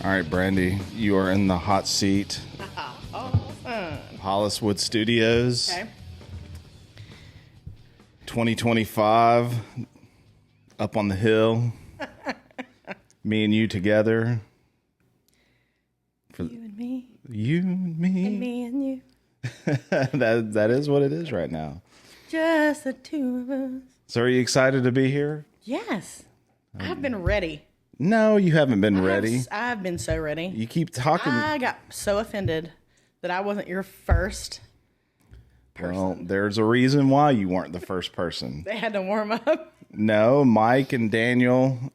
All right, Brandy, you are in the hot seat. Awesome. Holliswood Studios. Okay. 2025. Up on the hill. Me and you together. You and me. You and me. And me and you. that is what it is right now. Just the two of us. So are you excited to be here? Yes. I've been ready. No, you haven't been ready. I've been so ready. You keep talking. I got so offended that I wasn't your first person. Well, there's a reason why you weren't the first person. They had to warm up. No, Mike and Daniel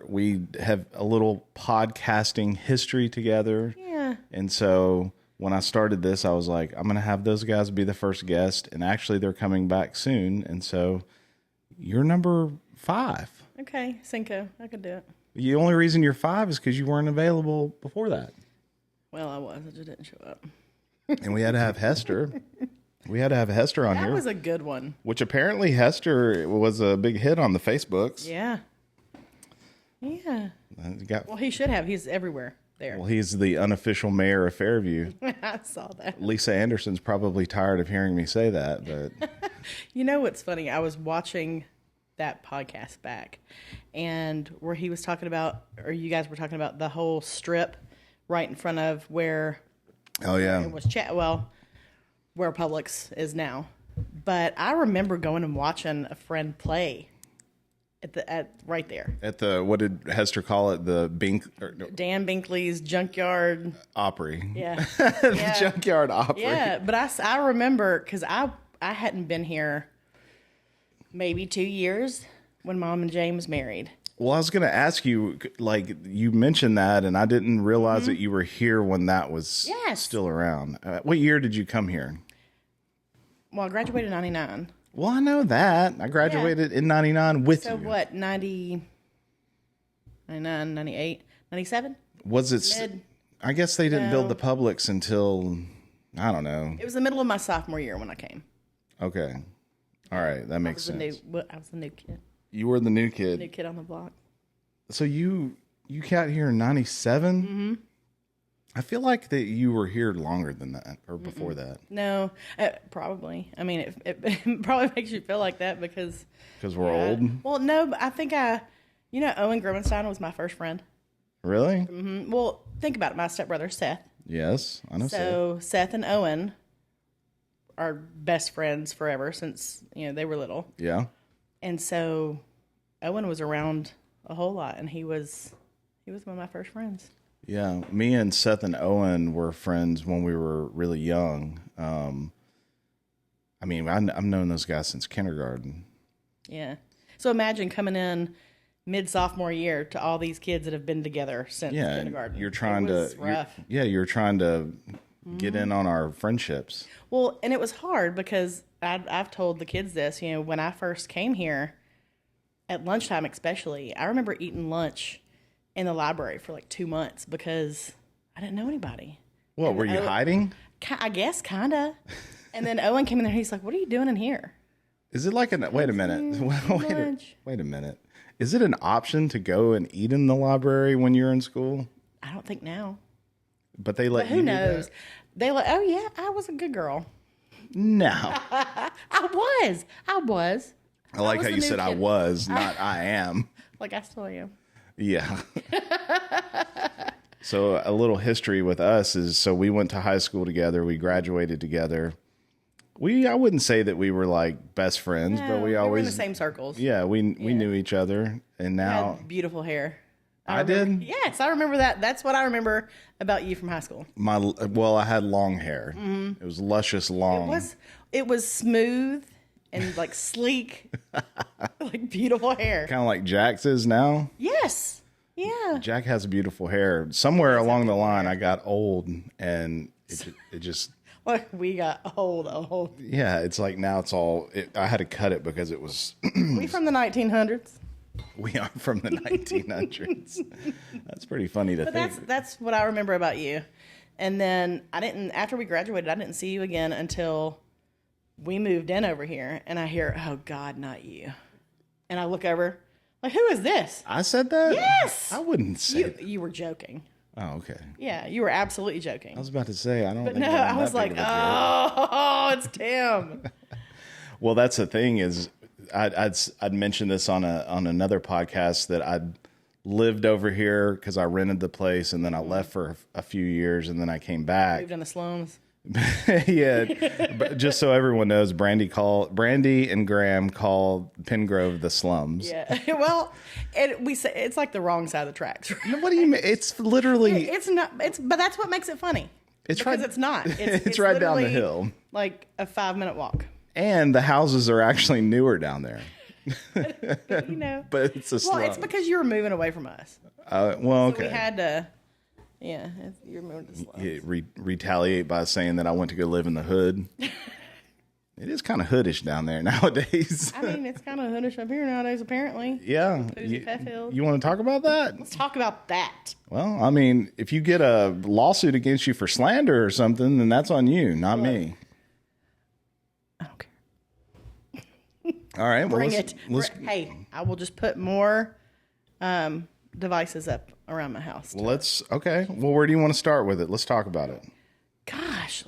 we have a little podcasting history together. Yeah. And so when I started this, I was like, I'm going to have those guys be the first guest. And actually, they're coming back soon. And so you're number 5. Okay, Cinco. I could do it. The only reason you're 5 is because you weren't available before that. Well, I was. I just didn't show up. And we had to have Hester. We had to have Hester on here. That was a good one. Which apparently Hester was a big hit on the Facebooks. Yeah. Yeah. Well, he should have. He's everywhere there. Well, he's the unofficial mayor of Fairview. I saw that. Lisa Anderson's probably tired of hearing me say that, but You know what's funny? I was watching that podcast back, and where he was talking about, or you guys were talking about the whole strip right in front of where oh yeah, it was where Publix is now. But I remember going and watching a friend play right there. At the, what did Hester call it? The Dan Binkley's Junkyard Opry. Yeah. The Yeah. Junkyard Opry. Yeah, but I remember because I hadn't been here maybe 2 years when Mom and James married. Well, I was going to ask you, like, you mentioned that, and I didn't realize that you were here when that was still around. What year did you come here? Well, I graduated in 99. Well, I know that. I graduated in 99 with you. So what, 90, 99, 98, 97? Was it? Mid? I guess they didn't build the Publix until, I don't know. It was the middle of my sophomore year when I came. Okay. All right. That makes sense. I was the new kid. You were the new kid. New kid on the block. So you got here in 97? Mm-hmm. I feel like that you were here longer than that or before that. No, probably. I mean, it probably makes you feel like that because we're old? Well, no, but I think Owen Grumenstein was my first friend. Really? Mm-hmm. Well, think about it. My stepbrother, Seth. Yes, I know Seth. So Seth and Owen are best friends forever since, they were little. Yeah. And so Owen was around a whole lot, and he was one of my first friends. Yeah, me and Seth and Owen were friends when we were really young. I mean, I've known those guys since kindergarten. Yeah. So imagine coming in mid-sophomore year to all these kids that have been together since kindergarten. You're trying rough. You're trying to get in on our friendships. Well, and it was hard because I've told the kids this, when I first came here, at lunchtime especially, I remember eating lunch in the library for like 2 months because I didn't know anybody. What, were you hiding? I guess, kind of. And then Owen came in there and he's like, what are you doing in here? Is it like wait a minute. Wait a minute. Is it an option to go and eat in the library when you're in school? I don't think now. But they let you who do knows? that? They like, oh yeah, I was a good girl. No. I was. I like how you said I was, not I am. Like I still am. Yeah. So a little history with us is, so we went to high school together. We graduated together. I wouldn't say that we were like best friends, but we always were in the same circles. Yeah, we knew each other, and now you had beautiful hair. I did. Yes, I remember that. That's what I remember about you from high school. I had long hair. Mm-hmm. It was luscious long. It was smooth and like sleek, like beautiful hair. Kind of like Jack's is now. Yes. Yeah. Jack has beautiful hair. Somewhere along the line, I got old, and it just. Well, we got old. Yeah, it's like now it's all. I had to cut it because it was. We from the 1900s. We are from the 1900s. That's pretty funny to think. That's what I remember about you. And then after we graduated, I didn't see you again until we moved in over here. And I hear, oh God, not you. And I look over, like, who is this? I said that? Yes. I wouldn't say you were joking. Oh, okay. Yeah, you were absolutely joking. I was about to say, I don't But think no, I'm I was that like, big of a jerk. oh, it's Tim. Well, that's the thing is, I'd mentioned this on another podcast that I'd lived over here because I rented the place and then I left for a few years and then I came back. Moved in the slums. Yeah, but just so everyone knows, Brandy and Graham call Pengrove the slums. Yeah. Well, we say it's like the wrong side of the tracks. Right? What do you mean? It's literally. It's not. But that's what makes it funny. It's because right. it's not. It's right down the literally hill. Like a 5-minute walk. And the houses are actually newer down there. You know. But it's a slum. Well, it's because you were moving away from us. Well, okay. So we had to. Yeah, you're moving to slums. Yeah, retaliate by saying that I went to go live in the hood. It is kind of hoodish down there nowadays. I mean, it's kind of hoodish up here nowadays, apparently. Yeah. You want to talk about that? Let's talk about that. Well, I mean, if you get a lawsuit against you for slander or something, then that's on you, not me. I don't care. All right. Well, Bring it. Hey, I will just put more devices up around my house. Well, okay. Well, where do you want to start with it? Let's talk about it. Gosh,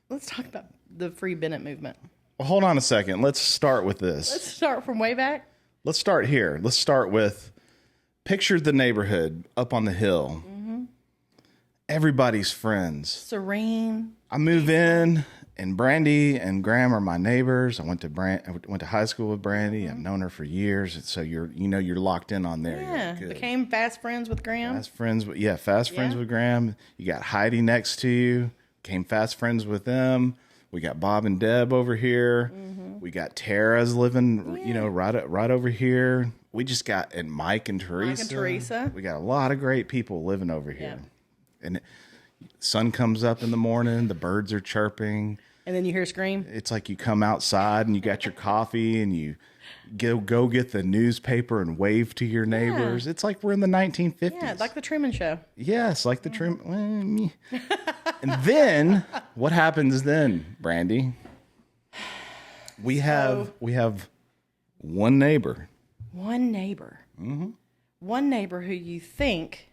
let's talk about the Free Bennett movement. Well, hold on a second. Let's start with this. Let's start from way back. Let's start here. Let's start with picture the neighborhood up on the hill. Mm-hmm. Everybody's friends. Serene. I move in, and Brandy and Graham are my neighbors. I went to high school with Brandy. I've known her for years, so you're locked in on there. Yeah, became fast friends with Graham. Fast friends with Graham. You got Heidi next to you. Became fast friends with them. We got Bob and Deb over here. Mm-hmm. We got Tara's living, right over here. We just got Mike and Teresa. We got a lot of great people living over here. Yeah. And sun comes up in the morning. The birds are chirping. And then you hear a scream. It's like you come outside and you got your coffee and you go get the newspaper and wave to your neighbors. Yeah. It's like we're in the 1950s. Yeah, like the Truman Show. Yes, like the Truman. And then what happens then, Brandy? We have one neighbor. One neighbor. Mm-hmm. One neighbor who you think,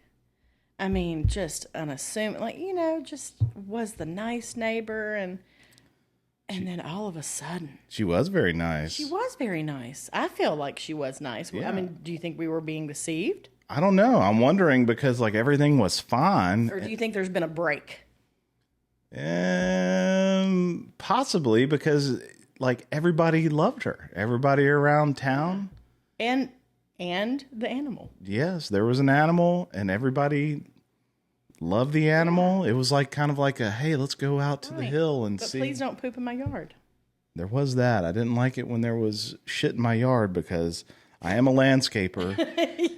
I mean, just unassuming, just was the nice neighbor, and then all of a sudden, she was very nice. She was very nice. I feel like she was nice. Yeah. I mean, do you think we were being deceived? I don't know. I'm wondering because everything was fine. Or do you think there's been a break? Possibly because everybody loved her. Everybody around town. And the animal. Yes, there was an animal and everybody loved the animal. It was kind of like a, hey, let's go out to the hill and see. But please don't poop in my yard. There was that. I didn't like it when there was shit in my yard because I am a landscaper.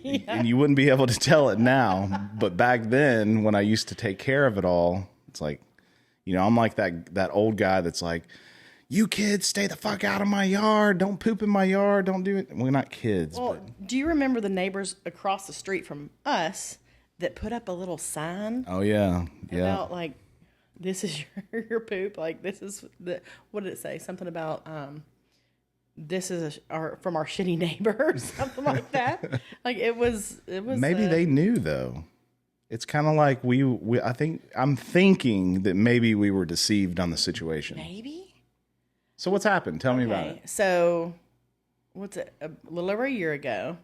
Yeah. And you wouldn't be able to tell it now. But back then, when I used to take care of it all, it's like, I'm like that old guy that's like, you kids stay the fuck out of my yard. Don't poop in my yard. Don't do it. We're not kids. Well, do you remember the neighbors across the street from us that put up a little sign? Oh, yeah. Yeah. About this is your poop. This is what did it say? Something about, this is from our shitty neighbor or something like that. It was. Maybe they knew though. It's kind of like I'm thinking that maybe we were deceived on the situation. Maybe. So what's happened? Tell me about it. So, what's it? A little over a year ago,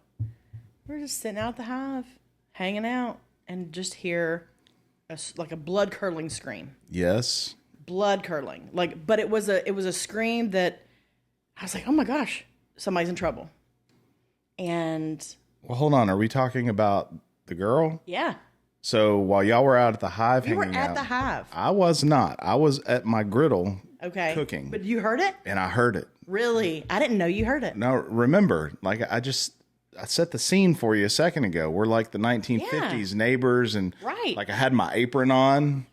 we were just sitting out at the hive, hanging out, and just hear a blood curdling scream. Yes. Blood curdling, but it was a scream that I was like, oh my gosh, somebody's in trouble. And well, hold on. Are we talking about the girl? Yeah. So while y'all were out at the hive hanging out. You were at the hive. I was not. I was at my griddle cooking. But you heard it? And I heard it. Really? I didn't know you heard it. Now, remember, I set the scene for you a second ago. We're like the 1950s neighbors. And right. I had my apron on.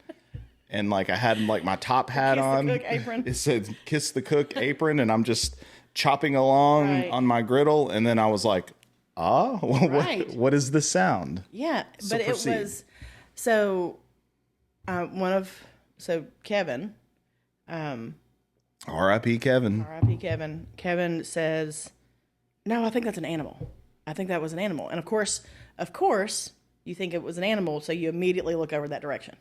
And I had my top hat on. Kiss the cook apron. It said kiss the cook apron. And I'm just chopping along on my griddle. And then I was like, what is the sound? Yeah, but it was Kevin. R.I.P. Kevin. R.I.P. Kevin. Kevin says, "No, I think that's an animal. I think that was an animal." And of course, you think it was an animal, so you immediately look over that direction.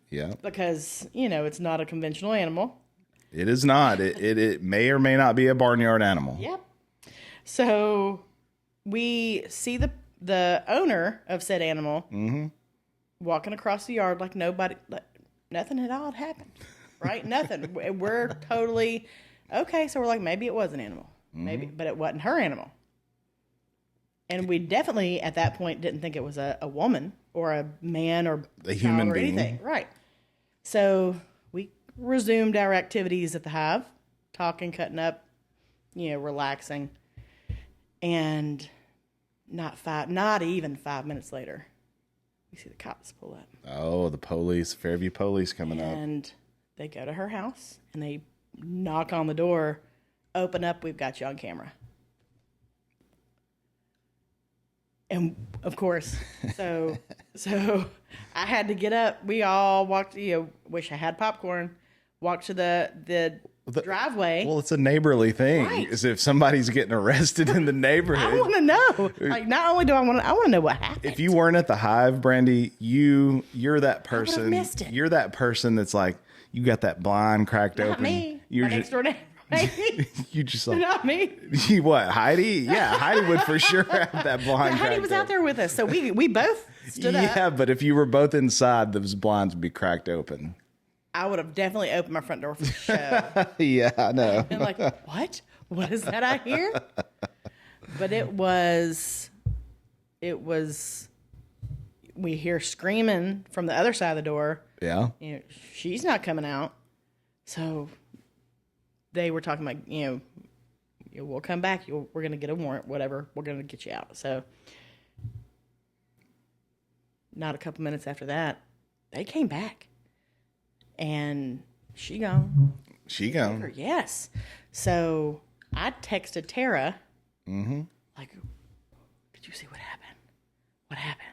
Yeah. Because, it's not a conventional animal. It is not. It may or may not be a barnyard animal. Yep. So we see the owner of said animal walking across the yard like nothing at all had happened, right? Nothing. We're totally okay. So we're like, maybe it was an animal, maybe, but it wasn't her animal. And we definitely at that point didn't think it was a woman or a man or a human or being, anything, right? So we resumed our activities at the hive, talking, cutting up, relaxing. And not even 5 minutes later, we see the cops pull up. Oh, the police, Fairview police coming up. And they go to her house and they knock on the door, open up, we've got you on camera. And of course, so I had to get up. We all walked, wish I had popcorn, walked to the driveway. Well, it's a neighborly thing. Right. Is if somebody's getting arrested in the neighborhood. I want to know. Like, not only do I want to know what happened. If you weren't at the hive, Brandy, you're that person. I would've missed it. You're that person that's like, you got that blind cracked Not open. me. You're My next door neighbor. You just like, Not me. What, Heidi? Yeah, Heidi would for sure have that blind. Heidi was out there with us, so we both stood up. Yeah, but if you were both inside, those blinds would be cracked open. I would have definitely opened my front door for the show. Yeah, I know. And like, what? What is that I hear? But it was, we hear screaming from the other side of the door. Yeah. She's not coming out. So they were talking about, we'll come back. We're going to get a warrant, whatever. We're going to get you out. So not a couple minutes after that, they came back. And she gone. She gone. Yes. So I texted Tara. Like, did you see what happened? What happened?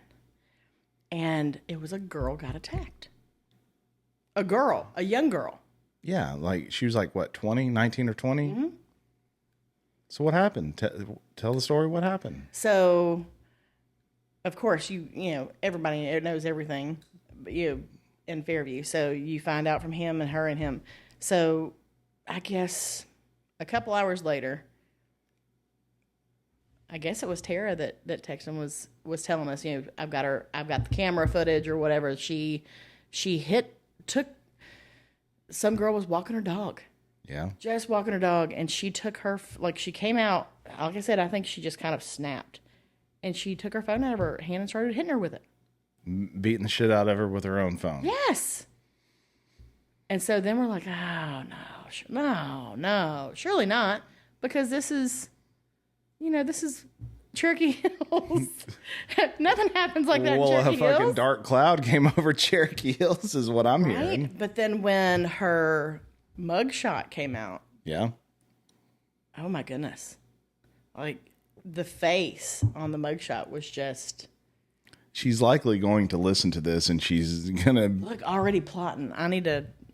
And it was a girl got attacked. A girl, a young girl. Yeah, like she was like what, 20, 19 or 20? So what happened? Tell the story. What happened? So, of course, everybody knows everything, but in Fairview. So you find out from him and her and him. So I guess a couple hours later, I guess it was Tara that texted him was telling us, I've got the camera footage or whatever. She took some girl was walking her dog. Yeah. Just walking her dog, and she took her, she came out, like I said, I think she just kind of snapped. And she took her phone out of her hand and started hitting her with it. Beating the shit out of her with her own phone. Yes. And so then we're like, oh, no, surely not. Because this is Cherokee Hills. Nothing happens like that in Cherokee Hills. Well, a fucking dark cloud came over Cherokee Hills is what I'm hearing. But then when her mugshot came out. Yeah. Oh, my goodness. Like, the face on the mugshot was just... She's likely going to listen to this, and she's gonna already plotting.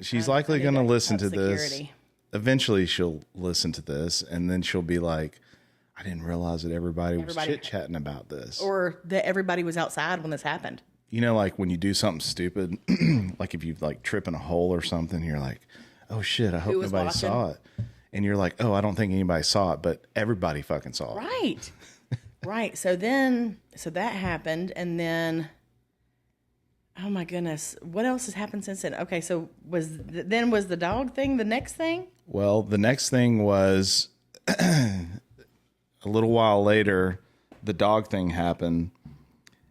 She's likely gonna listen to this. Eventually, she'll listen to this, and then she'll be like, "I didn't realize that everybody was chit chatting about this, or that everybody was outside when this happened." Like when you do something stupid, like if you trip in a hole or something, you're like, "Oh shit, I hope nobody saw it," and you're like, "Oh, I don't think anybody saw it, but everybody fucking saw it." Right. Right. So that happened. And then, oh my goodness, what else has happened since then? Okay. So was the dog thing the next thing? Well, the next thing was a little while later, the dog thing happened,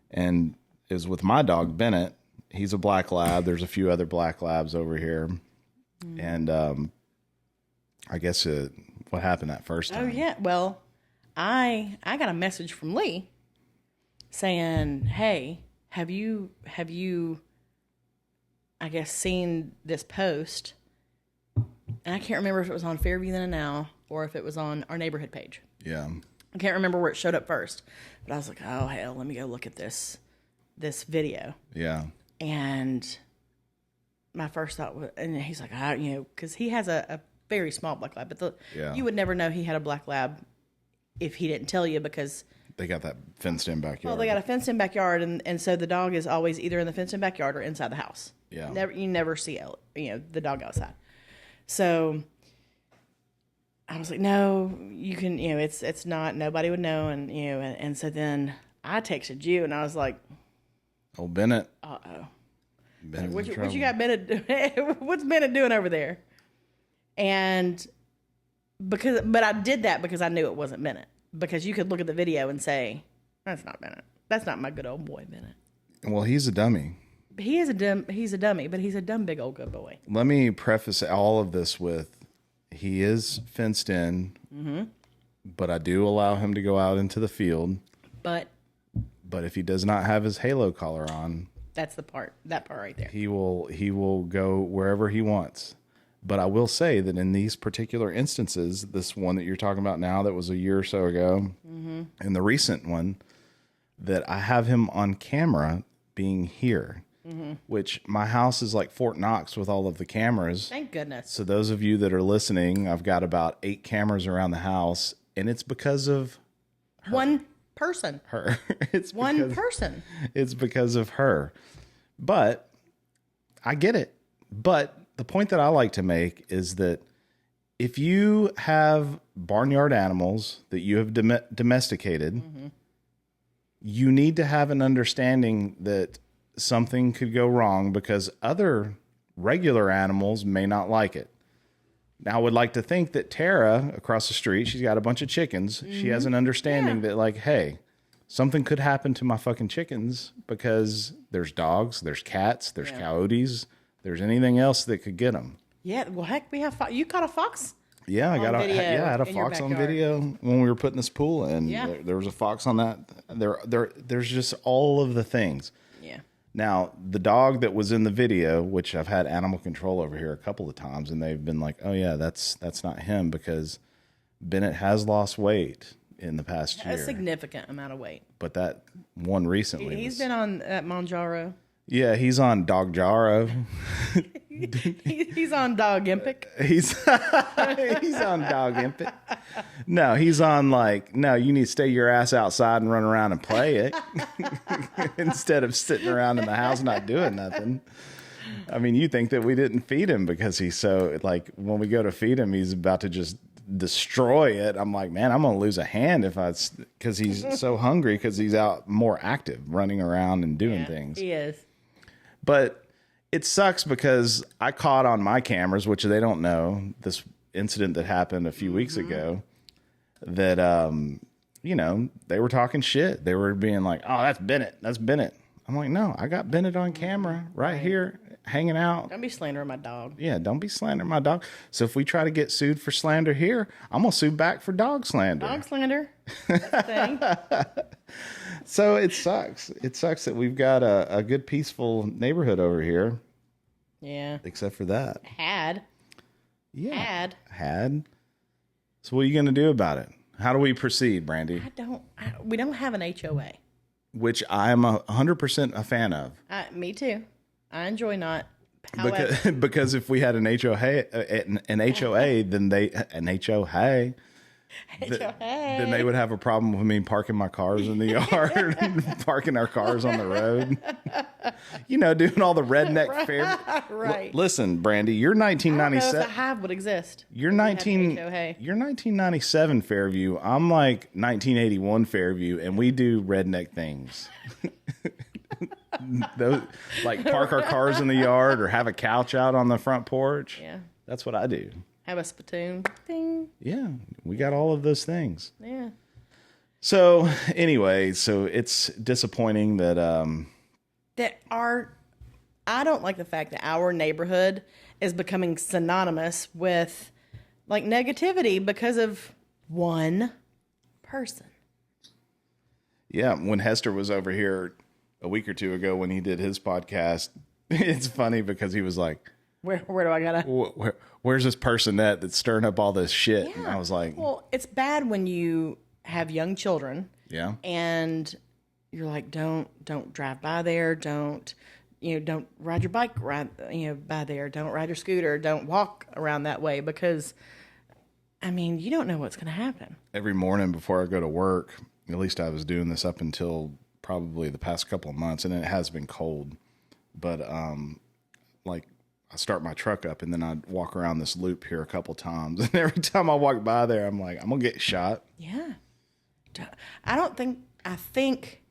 and it was with my dog, Bennett. He's a black lab. There's a few other black labs over here. And, I guess what happened that first time. Oh yeah. Well, I got a message from Lee saying, "Hey, have you I guess seen this post?" And I can't remember if it was on Fairview Then and Now or if it was on our neighborhood page. Yeah. I can't remember where it showed up first. But I was like, "Oh hell, let me go look at this video." Yeah. And my first thought was, and he's like, because he has a very small black lab, but you would never know he had a black lab if he didn't tell you, because They got that fenced-in backyard. Well, they got a fenced-in backyard, and so the dog is always either in the fenced-in backyard or inside the house. Yeah. You never see the dog outside. So I was like, no, you can, it's not, nobody would know, and so then I texted you, and I was like, oh, Bennett. Uh-oh. Bennett's What in trouble. you got Bennett? What's Bennett doing over there? And but I did that because I knew it wasn't Bennett. Because you could look at the video and say, that's not Bennett. That's not my good old boy Bennett. Well, he's a dummy. He's a dummy, but he's a dumb big old good boy. Let me preface all of this with, he is fenced in, but I do allow him to go out into the field. But if he does not have his halo collar on, that's that part right there. he will go wherever he wants. But I will say that in these particular instances, this one that you're talking about now that was a year or so ago, and the recent one, that I have him on camera being here, which my house is like Fort Knox with all of the cameras. Thank goodness. So those of you that are listening, I've got about 8 cameras around the house, and it's because of one person. her. It's one person. It's because of her. But I get it. But the point that I like to make is that if you have barnyard animals that you have domesticated, you need to have an understanding that something could go wrong because other regular animals may not like it. Now, I would like to think that Tara across the street, she's got a bunch of chickens. She has an understanding that, like, hey, something could happen to my fucking chickens because there's dogs, there's cats, there's coyotes, there's anything else that could get them. Yeah, well, heck, we have you caught a fox. Yeah, I had a fox on video when we were putting this pool in. Yeah. There was a fox on that. There's just all of the things. Yeah. Now, the dog that was in the video, which I've had animal control over here a couple of times, and they've been like, "Oh yeah, that's not him," because Bennett has lost weight in the past year. A significant amount of weight. But that one recently, He's been on that Monjaro. Yeah, he's on Dog Jaro. He's on Dog Impic. He's on Dog Impic. No, he's on no, you need to stay your ass outside and run around and play it instead of sitting around in the house not doing nothing. I mean, you think that we didn't feed him because he's so, when we go to feed him, he's about to just destroy it. I'm like, man, I'm going to lose a hand because he's so hungry because he's out more active, running around and doing things. He is. But it sucks because I caught on my cameras, which they don't know, this incident that happened a few weeks ago, that, they were talking shit. They were being like, oh, that's Bennett. That's Bennett. I'm like, no, I got Bennett on camera right here hanging out. Don't be slandering my dog. Yeah, don't be slandering my dog. So if we try to get sued for slander here, I'm going to sue back for dog slander. Dog slander. That's the thing. So it sucks. It sucks that we've got a good, peaceful neighborhood over here. Yeah. Except for that. Had. So what are you going to do about it? How do we proceed, Brandy? We don't have an HOA. Which I'm 100% a fan of. Me too. I enjoy not. Because if we had an HOA, then then they would have a problem with me parking my cars in the yard, parking our cars on the road. Doing all the redneck fair. Right. Listen, Brandy, you're 1997. I don't know if the hive would exist. You're 1997 Fairview. I'm like 1981 Fairview, and we do redneck things. Those, park our cars in the yard or have a couch out on the front porch. Yeah. That's what I do. Have a spittoon. Ding. Yeah, we got all of those things. Yeah. So anyway, it's disappointing that I don't like the fact that our neighborhood is becoming synonymous with negativity because of one person. Yeah, when Hester was over here a week or two ago when he did his podcast, it's funny because he was like, Where do I gotta? Where's this person that's stirring up all this shit? Yeah. And I was like, well, it's bad when you have young children. Yeah. And you're like, don't drive by there. Don't ride your bike by there. Don't ride your scooter. Don't walk around that way because, you don't know what's going to happen. Every morning before I go to work, at least I was doing this up until probably the past couple of months, and it has been cold. But like I start my truck up, and then I walk around this loop here a couple times, and every time I walk by there, I'm like, I'm gonna get shot. Yeah. I think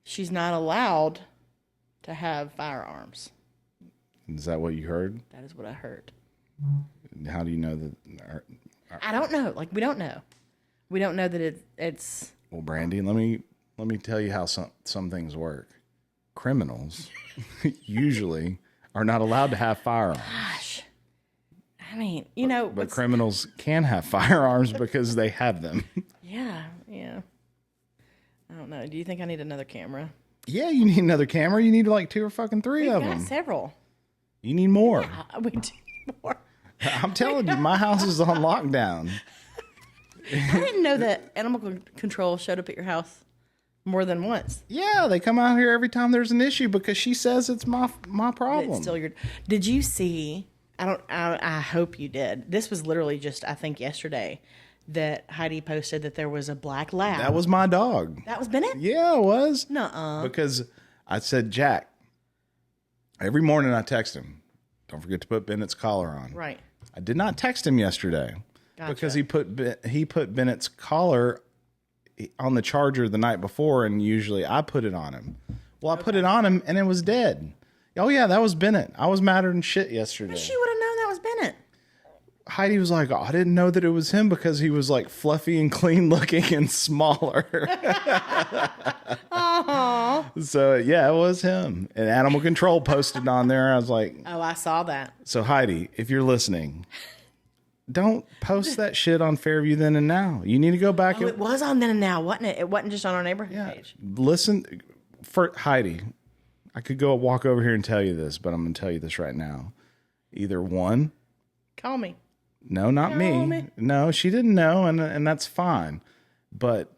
she's not allowed to have firearms. Is that what you heard? That is what I heard. How do you know that? I don't know. Like, we don't know. We don't know that it's. Well, Brandy, let me tell you how some things work. Criminals usually are not allowed to have firearms. Gosh. I mean, you know. But criminals can have firearms because they have them. Yeah. I don't know. Do you think I need another camera? Yeah, you need another camera. You need like 2 or fucking 3 of them. We've got several. You need more. Yeah, we do need more. I'm telling you, my house is on lockdown. I didn't know that animal control showed up at your house more than once. Yeah, they come out here every time there's an issue because she says it's my problem. It's still Did you see? I hope you did. This was literally just, I think, yesterday that Heidi posted that there was a black lab. That was my dog. That was Bennett? Yeah, it was. Nuh-uh. Because I said, Jack, every morning I text him, don't forget to put Bennett's collar on. Right. I did not text him yesterday because he put Bennett's collar on the charger the night before, and usually I put it on him. Well, I put it on him, and it was dead. Oh, yeah, that was Bennett. I was madder than shit yesterday. But she would have known that was Bennett. Heidi was like, oh, I didn't know that it was him because he was like fluffy and clean looking and smaller. So, yeah, it was him. And Animal Control posted on there. I was like, oh, I saw that. So, Heidi, if you're listening, don't post that shit on Fairview Then and Now. You need to go back. It was on Then and Now, wasn't it? It wasn't just on our neighborhood page. Listen, for Heidi, I could go walk over here and tell you this, but I'm going to tell you this right now. Either one. Call me. No, not me. No, she didn't know, and that's fine. But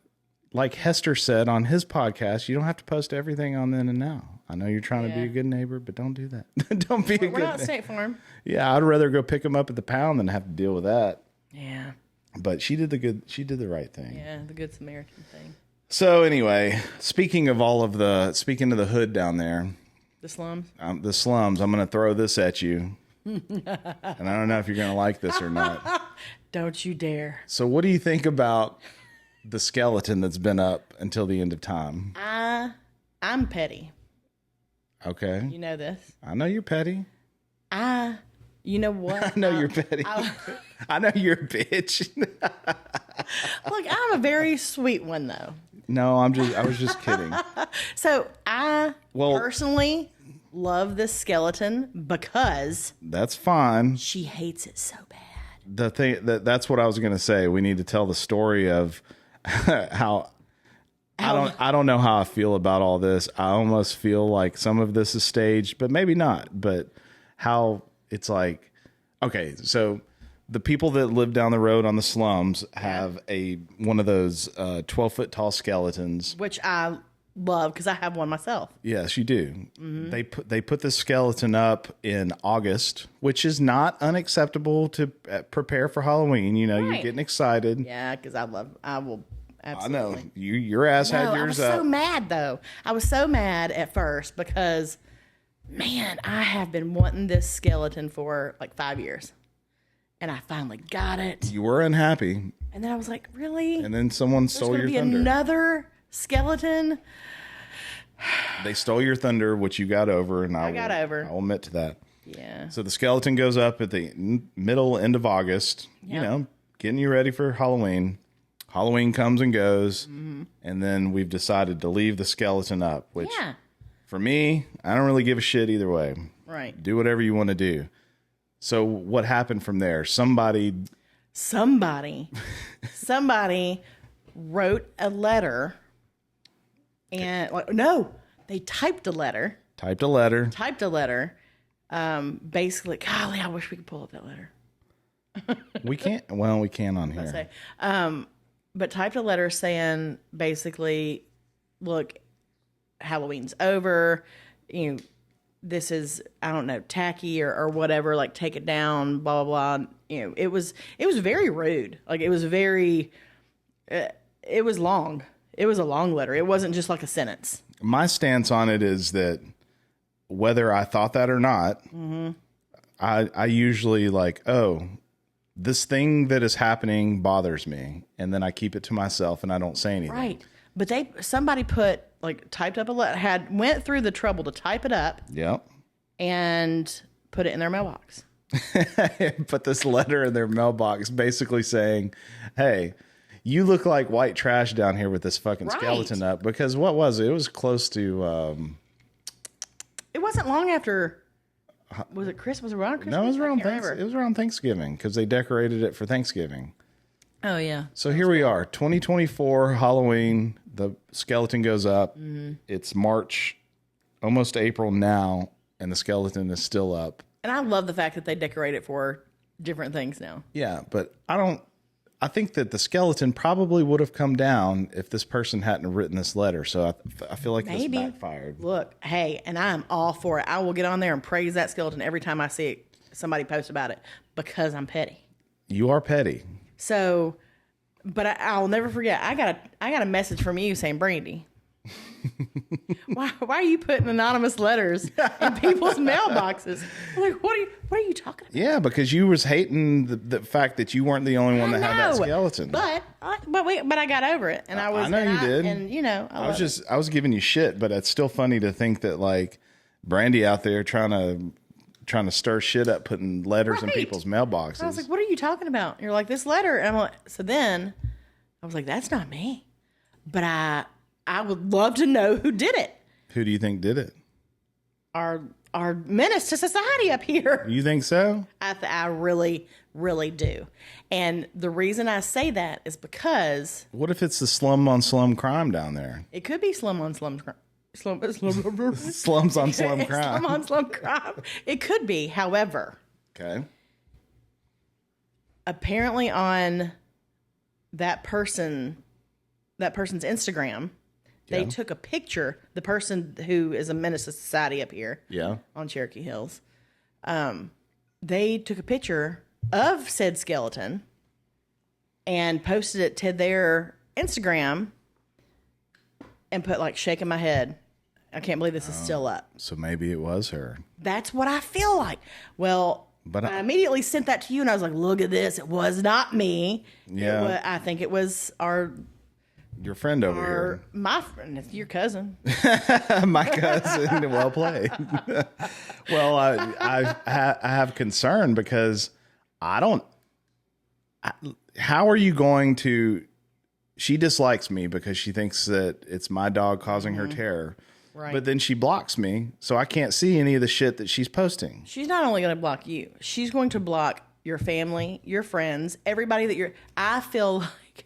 like Hester said on his podcast, you don't have to post everything on Then and Now. I know you're trying to be a good neighbor, but don't do that. Don't be a good neighbor. We're not State Farm. Yeah, I'd rather go pick him up at the pound than have to deal with that. Yeah. But she did the right thing. Yeah, the Good Samaritan thing. So anyway, speaking of the hood down there. The slums? I'm going to throw this at you. And I don't know if you're going to like this or not. Don't you dare. So what do you think about the skeleton that's been up until the end of time? I'm petty. Okay. You know this. I know you're petty. You know what? I know you're petty. I know you're a bitch. Look, I'm a very sweet one, though. No, I was just kidding. So I personally love this skeleton because that's fine. She hates it so bad. The thing that's what I was going to say. We need to tell the story of how I don't know how I feel about all this. I almost feel like some of this is staged, but maybe not. But how it's like, okay, so the people that live down the road on the slums have one of those 12-foot tall skeletons, which I love because I have one myself. Yes, you do. Mm-hmm. They put this skeleton up in August, which is not unacceptable to prepare for Halloween. You know, You're getting excited. Yeah, because I will. Absolutely. I know your ass had yours up. I was so mad though. I was so mad at first because, man, I have been wanting this skeleton for like 5 years, and I finally got it. You were unhappy, and then I was like, really? And then someone stole your thunder. Another skeleton. They stole your thunder, which you got over, and I got over. I'll admit to that. Yeah. So the skeleton goes up at the end of August. Yep. You know, getting you ready for Halloween. Halloween comes and goes, and then we've decided to leave the skeleton up, which for me, I don't really give a shit either way. Right. Do whatever you want to do. So what happened from there? Somebody wrote a letter, and they typed a letter. Basically, golly, I wish we could pull up that letter. We can't. Well, we can on here. But typed a letter saying basically, look, Halloween's over. You know, this is, I don't know, tacky or whatever. Like, take it down. Blah blah blah. You know, it was very rude. Like, it was very. It was long. It was a long letter. It wasn't just like a sentence. My stance on it is that whether I thought that or not, I usually like, oh, this thing that is happening bothers me. And then I keep it to myself and I don't say anything. Right. But somebody typed up a letter, went through the trouble to type it up. Yep. And put it in their mailbox. Put this letter in their mailbox basically saying, hey, you look like white trash down here with this fucking skeleton up. Because what was it? It was close to... it wasn't long after... Was it Christmas? Was it around Christmas? No, it was around Thanksgiving because they decorated it for Thanksgiving. Oh, yeah. So here we are, 2024, Halloween. The skeleton goes up. Mm-hmm. It's March, almost April now, and the skeleton is still up. And I love the fact that they decorate it for different things now. Yeah, but I think that the skeleton probably would have come down if this person hadn't written this letter. So I feel like this backfired. Look, hey, and I'm all for it. I will get on there and praise that skeleton every time I see somebody post about it because I'm petty. You are petty. So, but I'll never forget. I got a message from you saying, Brandy, why are you putting anonymous letters in people's mailboxes? I'm like, what are you talking about? Yeah, because you was hating the fact that you weren't the only one that had that skeleton. But I got over it, and I know you did. And you know, I was giving you shit, but it's still funny to think that like Brandy out there trying to stir shit up, putting letters in people's mailboxes. I was like, what are you talking about? And you're like, this letter. And I'm like, so then I was like, that's not me, but I would love to know who did it. Who do you think did it? Our menace to society up here. You think so? I really, really do. And the reason I say that is because... What if it's the slum on slum crime down there? It could be slum on slum crime. Slums on slum crime. Slum on slum crime. It could be. However... Okay. Apparently on that person's Instagram... They took a picture, the person who is a menace to society up here on Cherokee Hills. They took a picture of said skeleton and posted it to their Instagram and put like shaking my head. I can't believe this is still up. So maybe it was her. That's what I feel like. Well, but I immediately sent that to you and I was like, look at this. It was not me. Yeah. I think it was your friend over here. My friend. It's your cousin. My cousin. Well played. Well, I have concern because how are you going to... She dislikes me because she thinks that it's my dog causing her terror. Right. But then she blocks me, so I can't see any of the shit that she's posting. She's not only going to block you, she's going to block your family, your friends, everybody that I feel like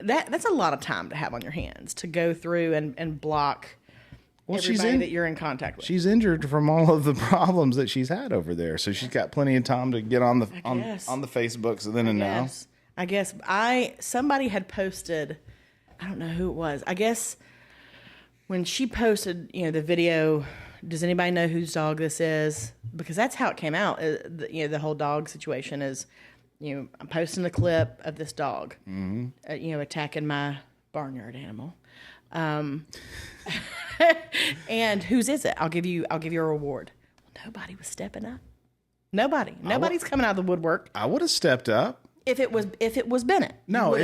that's a lot of time to have on your hands to go through and block everybody that you're in contact with. She's injured from all of the problems that she's had over there, so she's got plenty of time to get on the Facebooks then and now. I guess somebody had posted, I don't know who it was. I guess when she posted, the video, does anybody know whose dog this is? Because that's how it came out. The whole dog situation is. I'm posting a clip of this dog, attacking my barnyard animal. And whose is it? I'll give you a reward. Well, nobody was stepping up. Nobody's coming out of the woodwork. I would have stepped up if it was Bennett. No,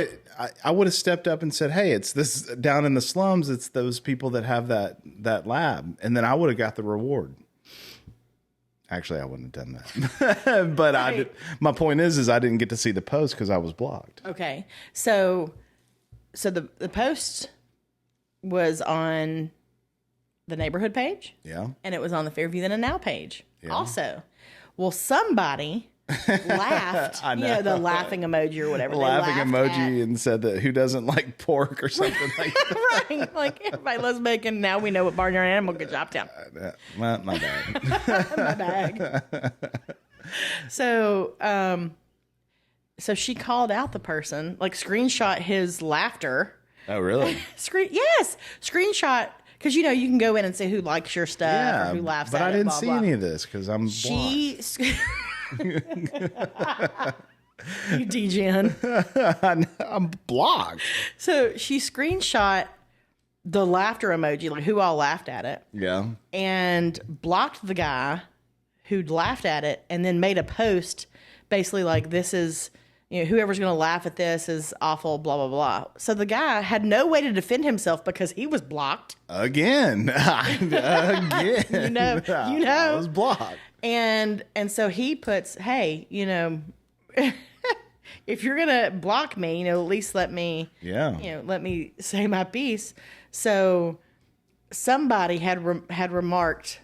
I would have stepped up and said, "Hey, it's this down in the slums. It's those people that have that lab," and then I would have got the reward. Actually, I wouldn't have done that. But right. My point is I didn't get to see the post because I was blocked. Okay. So the post was on the neighborhood page. Yeah. And it was on the Fairview Then and Now page. Yeah. Also. Well, somebody laughed. I know. The laughing emoji or whatever. Laughing emoji and said that who doesn't like pork or something like that. Right. Like everybody loves bacon. Now we know what barnyard animal gets chopped down. My bad. My bag. So she called out the person, like screenshot his laughter. Oh, really? Yes. Screenshot. Because, you can go in and see who likes your stuff or who laughs at it. But I didn't see any of this because I'm blocked. You degen. I'm blocked. So she screenshot the laughter emoji, like who all laughed at it. Yeah. And blocked the guy who'd laughed at it and then made a post basically like, this is, whoever's going to laugh at this is awful, blah, blah, blah. So the guy had no way to defend himself because he was blocked. Again. Again. I was blocked. And so he puts, hey, if you're going to block me, at least let me, let me say my piece. So somebody had remarked,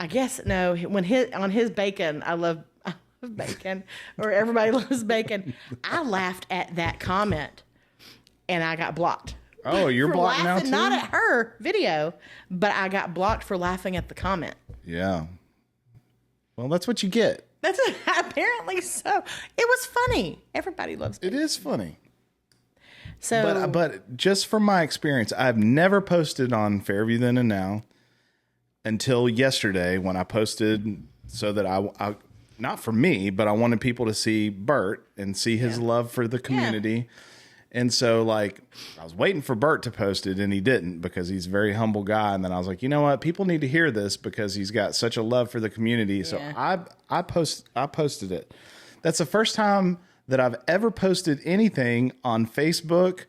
I guess, no, when on his bacon, I love bacon, or everybody loves bacon. I laughed at that comment and I got blocked. Oh, you're blocked now too? Not at her video, but I got blocked for laughing at the comment. Yeah. Well, that's what you get. That's apparently so. It was funny. Everybody loves it. It is funny. So, but just from my experience, I've never posted on Fairview Then and Now until yesterday when I posted so that I not for me, but I wanted people to see Bert and see his love for the community. Yeah. And so, like, I was waiting for Bert to post it, and he didn't because he's a very humble guy. And then I was like, you know what? People need to hear this because he's got such a love for the community. So I posted it. That's the first time that I've ever posted anything on Facebook.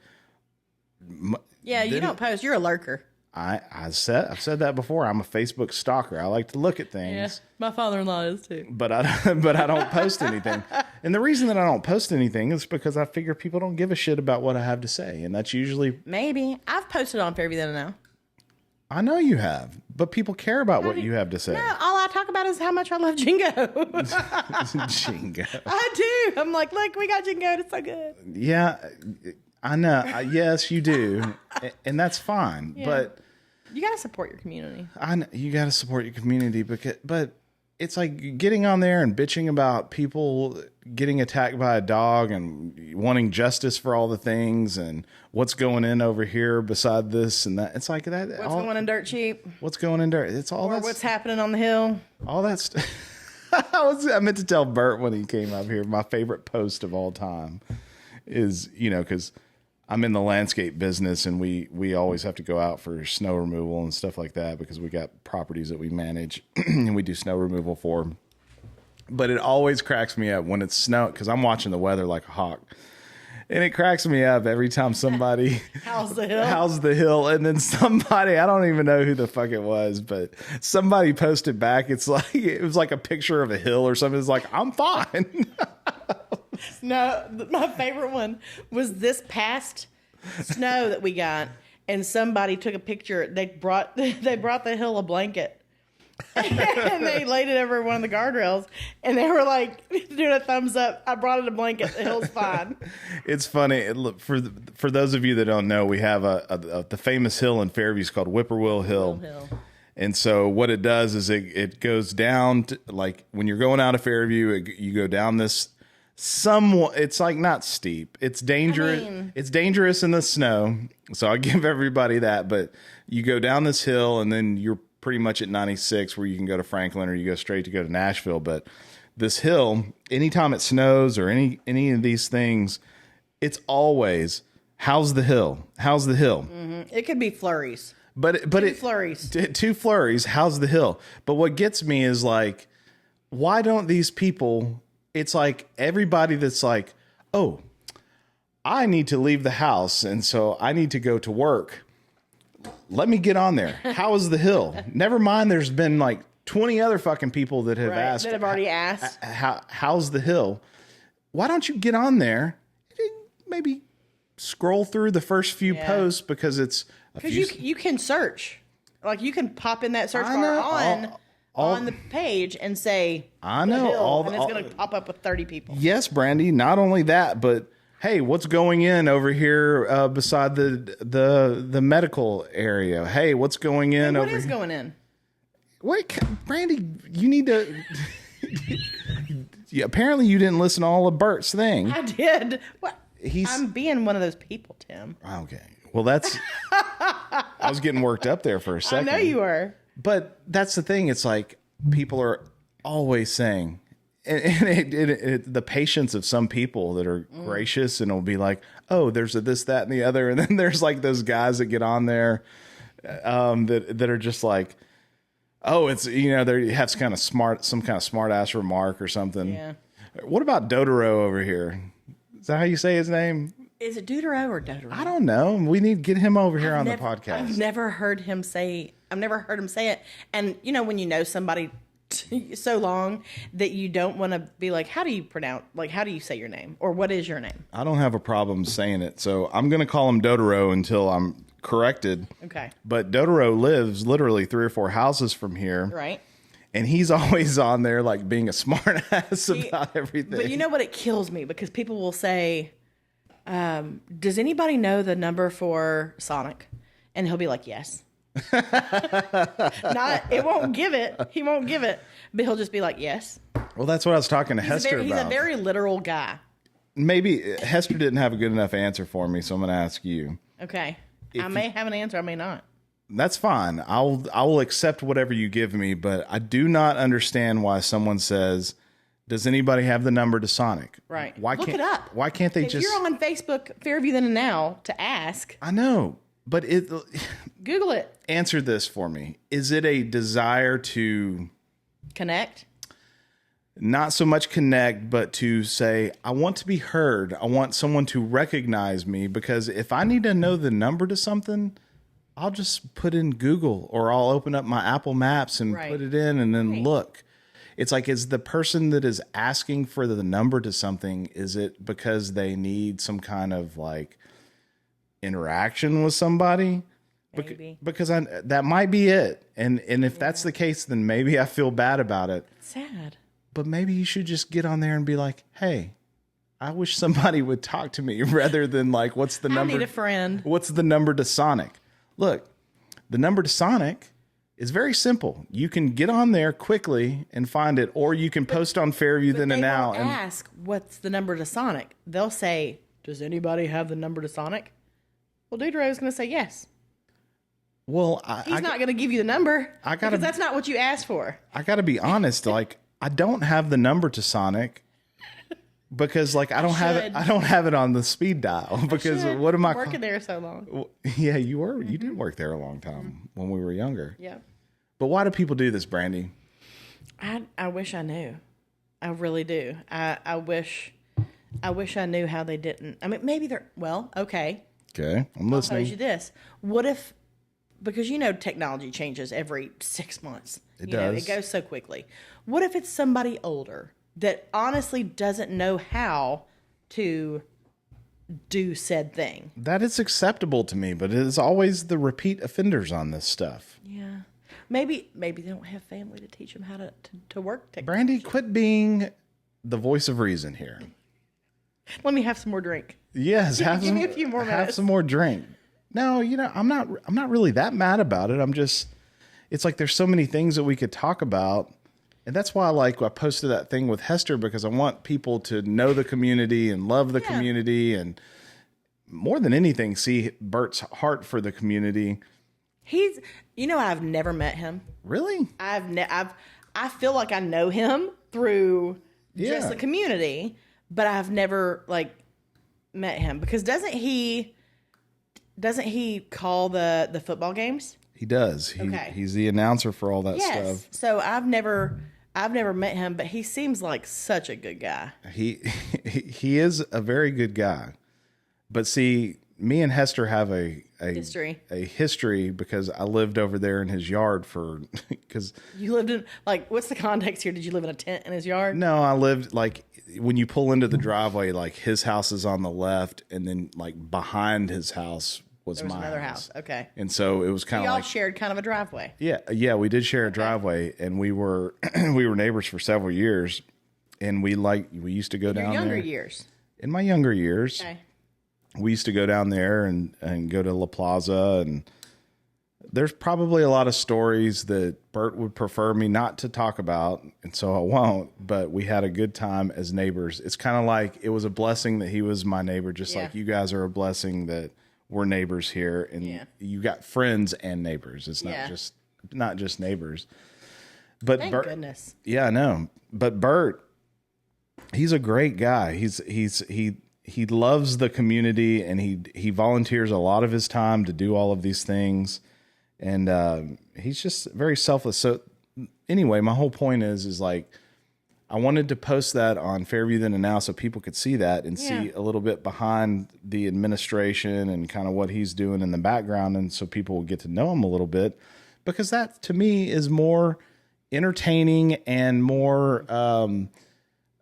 Yeah, you don't post. You're a lurker. I've said that before. I'm a Facebook stalker. I like to look at things. Yeah, my father-in-law is too. But I don't post anything. And the reason that I don't post anything is because I figure people don't give a shit about what I have to say, and that's usually maybe I've posted on Fairview Then and Now. I know you have, but people care about what you have to say. No, all I talk about is how much I love Jingo. Jingo. I do. I'm like, look, we got Jingo. It's so good. Yeah, I know. Yes, you do, and that's fine. Yeah. But you got to support your community. I know, you got to support your community, but it's like getting on there and bitching about people getting attacked by a dog and wanting justice for all the things and what's going in over here beside this and that. It's like that. What's going in Dirt Cheap? What's going in Dirt? It's all. Or what's happening on the hill? All that stuff. I meant to tell Bert when he came up here. My favorite post of all time is because I'm in the landscape business and we always have to go out for snow removal and stuff like that because we got properties that we manage and we do snow removal for. But it always cracks me up when it's snow because I'm watching the weather like a hawk. And it cracks me up every time somebody how's the hill. And then somebody, I don't even know who the fuck it was, but somebody posted back. It was like a picture of a hill or something. It's like, I'm fine. No, my favorite one was this past snow that we got, and somebody took a picture. They brought the hill a blanket, and they laid it over one of the guardrails, and they were like doing a thumbs up. I brought it a blanket. The hill's fine. It's funny. Look, for those of you that don't know, we have the famous hill in Fairview is called Whippoorwill Hill. And so what it does is it goes down to, like when you're going out of Fairview, you go down this. It's like not steep. It's dangerous. It's dangerous in the snow. So I give everybody that. But you go down this hill and then you're pretty much at 96 where you can go to Franklin or you go straight to go to Nashville. But this hill, anytime it snows or any of these things, it's always, how's the hill? How's the hill? Mm-hmm. It could be flurries. Flurries. Two flurries. How's the hill? But what gets me is like, why don't these people... It's like everybody that's like, oh, I need to leave the house, and so I need to go to work. Let me get on there. How is the hill? Never mind, there's been like 20 other fucking people that have asked. That have already asked. How's the hill? Why don't you get on there? Maybe scroll through the first few posts because it's... Because you can search. Like, you can pop in that search bar on the page and say, I know, and it's going to pop up with 30 people. Yes, Brandy. Not only that, but hey, what's going in over here beside the medical area? Hey, what's going in over here? What is going in? Wait, Brandy, you need to... Apparently you didn't listen to all of Bert's thing. I did. What? I'm being one of those people, Tim. Okay. Well, that's... I was getting worked up there for a second. I know you were. But that's the thing. It's like people are always saying, the patience of some people that are gracious and will be like, oh, there's a this, that, and the other. And then there's like those guys that get on there that are just like, oh, it's, they have some kind of smart ass remark or something. Yeah. What about Dodoro over here? Is that how you say his name? Is it Dodoro or Dodoro? I don't know. We need to get him over here on the podcast. I've never heard him say it. And when you know somebody so long that you don't want to be like, how do you say your name? Or what is your name? I don't have a problem saying it. So I'm going to call him Dodoro until I'm corrected. Okay. But Dodoro lives literally 3 or 4 houses from here. Right. And he's always on there like being a smart ass about everything. But you know what? It kills me because people will say, does anybody know the number for Sonic? And he'll be like, yes. It won't give it. He won't give it. But he'll just be like, yes. Well, that's what I was talking to Hester about. He's a very literal guy. Maybe Hester didn't have a good enough answer for me, so I'm going to ask you. Okay. I may have an answer. I may not. That's fine. I will accept whatever you give me, but I do not understand why someone says, does anybody have the number to Sonic? Right. Look it up. Why can't they if you're on Facebook, Fairview Then and Now, to ask. I know, but Google it. Answer this for me. Is it a desire to connect? Not so much connect, but to say, I want to be heard. I want someone to recognize me, because if I need to know the number to something, I'll just put in Google, or I'll open up my Apple Maps and put it in and then look. It's like, is the person that is asking for the number to something, is it because they need some kind of like interaction with somebody? Maybe. Because that might be it. And if that's the case, then maybe I feel bad about it. It's sad. But maybe you should just get on there and be like, hey, I wish somebody would talk to me, rather than like, what's the number? I need a friend. What's the number to Sonic? Look, the number to Sonic is very simple. You can get on there quickly and find it, or you can post on Fairview Then and Now. They won't ask, what's the number to Sonic? They'll say, does anybody have the number to Sonic? Well, Dudrow's going to say yes. Well, he's not going to give you the number, because that's not what you asked for. I got to be honest. Like, I don't have the number to Sonic, because like I don't have it on the speed dial, because what am I working there so long? Well, yeah, you were. You did work there a long time when we were younger. Yeah. But why do people do this, Brandy? I wish I knew. I really do. I wish I knew how they didn't. I mean, maybe they're okay. Okay, I'm listening. I'll pose you this: what if? Because technology changes every 6 months. It does. It goes so quickly. What if it's somebody older that honestly doesn't know how to do said thing? That is acceptable to me, but it is always the repeat offenders on this stuff. Yeah. Maybe they don't have family to teach them how to work technology. Brandy, quit being the voice of reason here. Let me have some more drink. Yes, give me a few more minutes. Have some more drink. No, I'm not really that mad about it. It's like there's so many things that we could talk about. And that's why I posted that thing with Hester, because I want people to know the community and love the community, and more than anything, see Bert's heart for the community. He's, I've never met him. Really? I feel like I know him through just the community, but I've never met him, because doesn't he call the football games? He does. He's the announcer for all that stuff. So I've never met him, but he seems like such a good guy. He is a very good guy. But see, me and Hester have a history, because I lived over there in his yard because you lived in, what's the context here? Did you live in a tent in his yard? No, I lived when you pull into the driveway, his house is on the left, and then behind his house was my another house. Okay. And so it was kind of y'all shared kind of a driveway. Yeah, we did share a driveway, and we were neighbors for several years, and we used to go down there. In my younger years. Okay. We used to go down there and go to La Plaza, and there's probably a lot of stories that Bert would prefer me not to talk about, and so I won't, but we had a good time as neighbors. It's kind of like it was a blessing that he was my neighbor, just like you guys are a blessing that we're neighbors here, and you got friends and neighbors. It's not just neighbors. But Thank goodness. Yeah, I know. But Bert, He's a great guy. He loves the community, and he volunteers a lot of his time to do all of these things, and he's just very selfless. So anyway, my whole point is like, I wanted to post that on Fairview Then and Now so people could see that and see a little bit behind the administration and kind of what he's doing in the background, and so people will get to know him a little bit, because that to me is more entertaining and more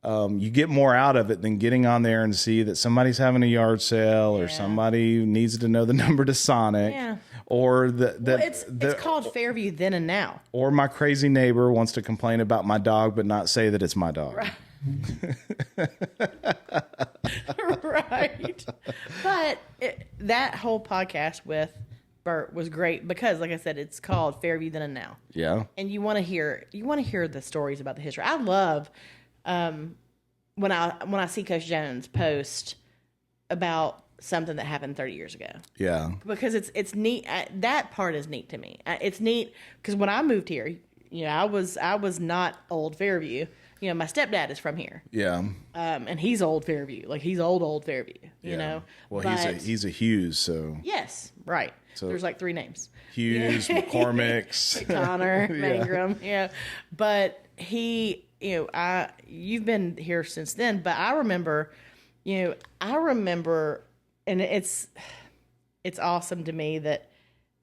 you get more out of it than getting on there and see that somebody's having a yard sale or somebody needs to know the number to Sonic or it's called Fairview Then and Now. Or my crazy neighbor wants to complain about my dog but not say that it's my dog. Right. Right. But that whole podcast with Bert was great because, like I said, it's called Fairview Then and Now. Yeah. And you want to hear the stories about the history. I love when I see Coach Jones post about something that happened 30 years ago. Yeah. Because it's neat. That part is neat to me. It's neat because when I moved here, I was not old Fairview. My stepdad is from here. Yeah. And he's old Fairview. Like, he's old Fairview, you know. Well, he's a Hughes, so. Yes, right. So there's like 3 names. Hughes, McCormick's. Connor, Mangrum, But he, you've been here since then, but I remember, and it's awesome to me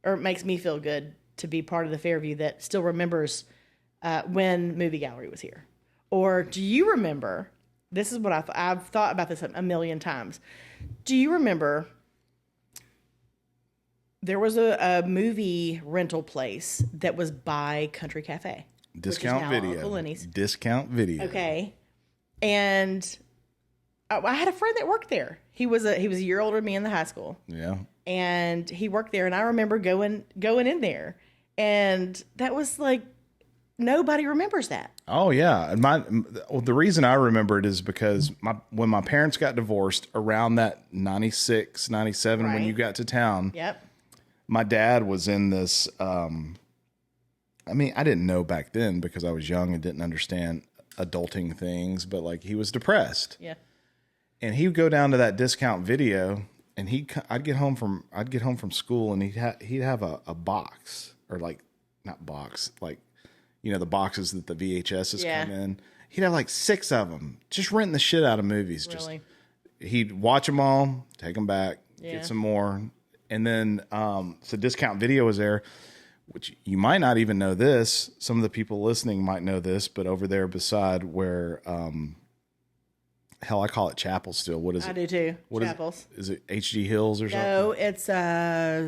or it makes me feel good to be part of the Fairview that still remembers when Movie Gallery was here. Or do you remember, this is what I've thought about this a million times. Do you remember there was a movie rental place that was by Country Cafe? Discount Video. Okay. And I had a friend that worked there. He was a year older than me in the high school. Yeah. And he worked there, and I remember going in there. And that was like, nobody remembers that. Oh yeah, and the reason I remember it is because when my parents got divorced around that 96, 97, when you got to town. Yep. My dad was in this. I didn't know back then because I was young and didn't understand adulting things, but like he was depressed. Yeah. And he would go down to that Discount Video, and I'd get home from school, and he'd have a box, or like not box, like. The boxes that the VHSs come in. He'd have like 6 of them, just renting the shit out of movies. Really? He'd watch them all, take them back, get some more. And then, so Discount Video was there, which you might not even know this. Some of the people listening might know this, but over there beside where, I call it Chapel still. What is it? I do too. What Chapels. Is it H.G. Hills or something? No, it's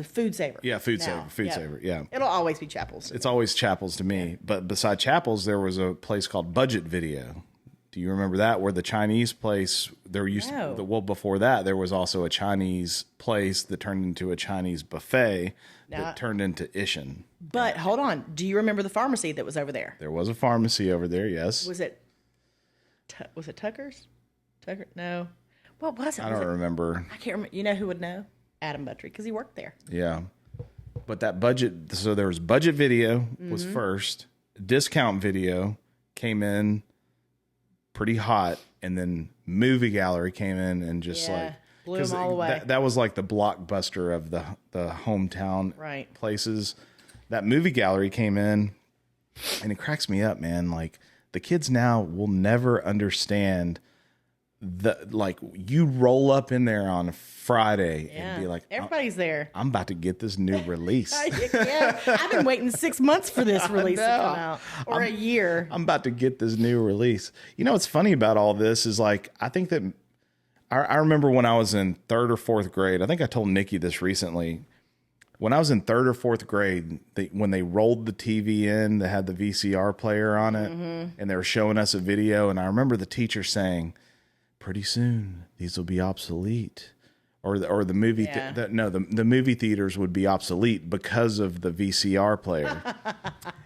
Food Saver. Yeah, Food Saver. Yeah. It'll always be Chapels. It's always Chapels to me. But beside Chapels, there was a place called Budget Video. Do you remember that? Where the Chinese place, before that, there was also a Chinese place that turned into a Chinese buffet that turned into Ishin. But hold on. Do you remember the pharmacy that was over there? There was a pharmacy over there, yes. Was it Tucker's? Tucker? No. What was it? I don't remember. I can't remember. You know who would know? Adam Buttrey, because he worked there. Yeah. But that so there was Budget Video was first. Discount Video came in pretty hot, and then Movie Gallery came in and just blew them all away. That was like the blockbuster of the hometown places. That Movie Gallery came in, and it cracks me up, man. Like, the kids now will never understand you roll up in there on a Friday and be like, everybody's there. I'm about to get this new release. I've been waiting 6 months for this release to come out, or a year. I'm about to get this new release. What's funny about all this is, like, I think that I remember when I was in 3rd or 4th grade. I think I told Nikki this recently. When I was in 3rd or 4th grade, when they rolled the TV in, they had the VCR player on it, and they were showing us a video. And I remember the teacher saying, pretty soon these will be obsolete, or the movie the movie theaters would be obsolete because of the VCR player.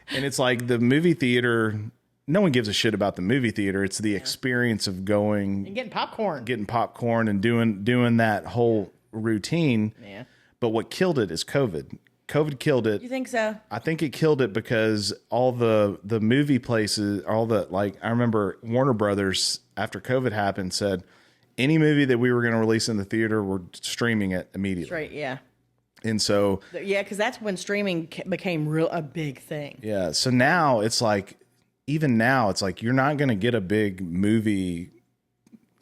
And it's like, the movie theater, no one gives a shit about the movie theater. It's the experience of going and getting popcorn and doing that whole routine. Yeah. But what killed it is COVID. COVID killed it. You think so? I think it killed it because all the movie places, I remember Warner Brothers, after COVID happened, said any movie that we were going to release in the theater, we're streaming it immediately. Right, yeah. And so... Yeah, because that's when streaming became a big thing. Yeah, so now it's like, even now, it's like you're not going to get a big movie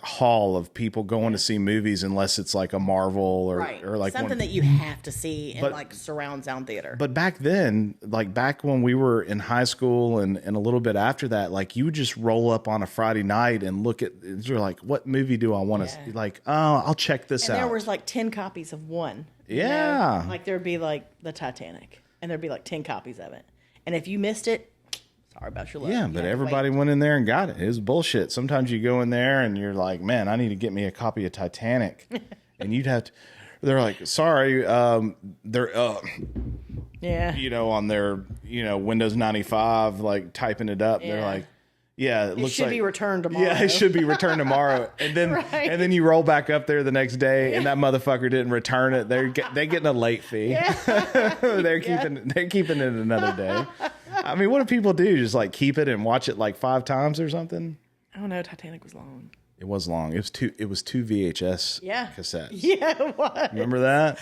hall of people going to see movies unless it's like a Marvel or like something that you have to see in like surround sound theater. But back then, like back when we were in high school and a little bit after that, like you would just roll up on a Friday night and look at, you're like, what movie do I want to see? Like, oh, I'll check this out. There was like 10 copies of one. Yeah. You know? Like there'd be like the Titanic and there'd be like 10 copies of it. And if you missed it, sorry about your luck. Yeah, but everybody went in there and got it. It was bullshit. Sometimes you go in there and you're like, man, I need to get me a copy of Titanic. And you'd have to, they're like, sorry, they're, you know, on their, you know, Windows 95, like typing it up. Yeah. They're like, yeah, it looks should be returned tomorrow. Yeah, it should be returned tomorrow. And then, and then you roll back up there the next day and that motherfucker didn't return it. They're getting a late fee. Yeah. they're keeping it another day. I mean, what do people do? Just like keep it and watch it like 5 times or something? I don't know. Titanic was long. It was long. It was two VHS cassettes. Yeah, it was. Remember that?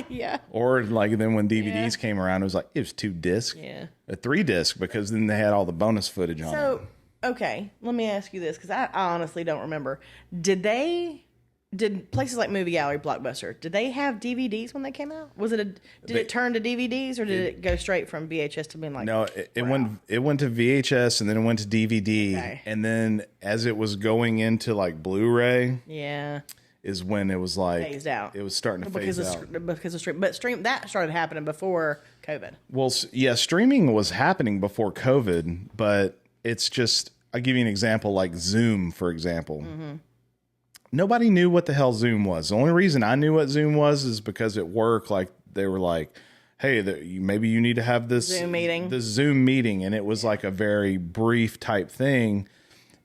Yeah. Or like then when DVDs came around, it was like, it was 2 discs. Yeah. A 3 disc because then they had all the bonus footage on it. So, okay, let me ask you this because I honestly don't remember. Did places like Movie Gallery, Blockbuster, did they have DVDs when they came out? Did it turn to DVDs or did it go straight from VHS to being like? No, it went to VHS and then it went to DVD, and then as it was going into like Blu-ray, is when it was like phased out. It was starting to phase out because of stream that started happening before COVID. Well, yeah, streaming was happening before COVID, but it's just, I'll give you an example, like Zoom, for example. Mm-hmm. Nobody knew what the hell Zoom was. The only reason I knew what Zoom was is because at work, like they were like, hey, maybe you need to have this Zoom meeting. And it was like a very brief type thing.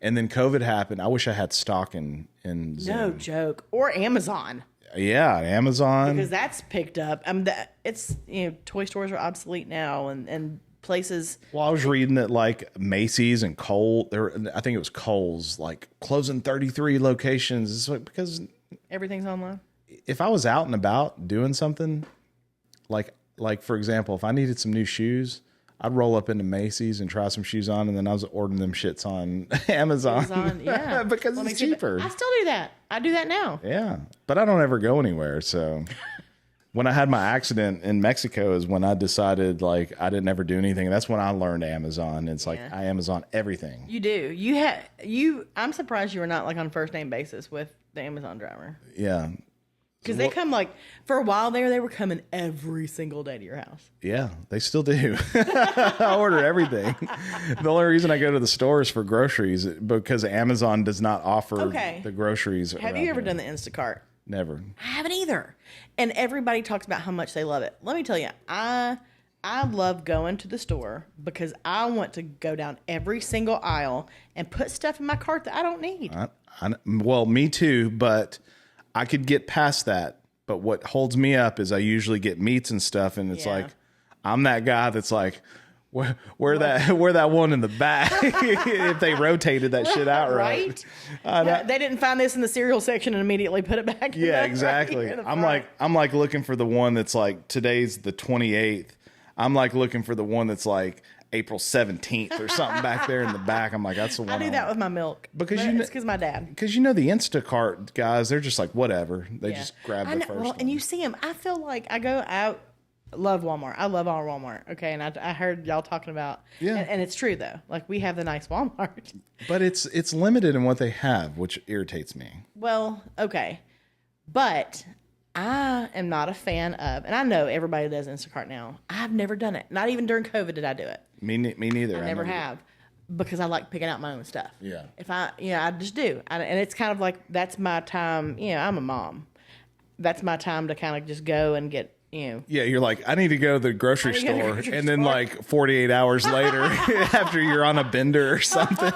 And then COVID happened. I wish I had stock in Zoom. No joke. Or Amazon. Yeah, Amazon. Because that's picked up. It's, you know, toy stores are obsolete now and places. Well, I was reading that like Macy's and I think it was Kohl's, like closing 33 locations. It's like, because everything's online. If I was out and about doing something, like for example, if I needed some new shoes, I'd roll up into Macy's and try some shoes on, and then I was ordering them shits on Amazon. Yeah, because it's cheaper. I still do that. I do that now. Yeah, but I don't ever go anywhere, so. When I had my accident in Mexico is when I decided like I didn't ever do anything. That's when I learned Amazon. It's like I Amazon everything. You do. I'm surprised you were not like on first name basis with the Amazon driver. Yeah. Because they come like for a while there, they were coming every single day to your house. Yeah, they still do. I order everything. The only reason I go to the store is for groceries because Amazon does not offer the groceries. Have you ever done the Instacart? Never. I haven't either. And everybody talks about how much they love it. Let me tell you, I love going to the store because I want to go down every single aisle and put stuff in my cart that I don't need. Well, me too, but I could get past that. But what holds me up is I usually get meats and stuff, and it's like I'm that guy that's like, where that one in the back if they rotated that shit out right. They didn't find this in the cereal section and immediately put it back. Yeah, exactly. I'm like looking for the one that's like today's the 28th. I'm like looking for the one that's like April 17th or something back there in the back. I'm like, that's the one. I do that with my milk it's because my dad. Because the Instacart guys, they're just like whatever. They just grab the first one. And you see them. I feel like I go out. Love Walmart. I love our Walmart. Okay, and I heard y'all talking about and it's true though. Like we have the nice Walmart, but it's limited in what they have, which irritates me. Well, okay, but I am not a fan of, and I know everybody does Instacart now. I've never done it. Not even during COVID did I do it. Me neither. I never have because I like picking out my own stuff. Yeah. If I just do, and it's kind of like that's my time. I'm a mom. That's my time to kind of just go and get. Yeah, you're like, I need to go to the grocery store. And then like 48 hours later, after you're on a bender or something,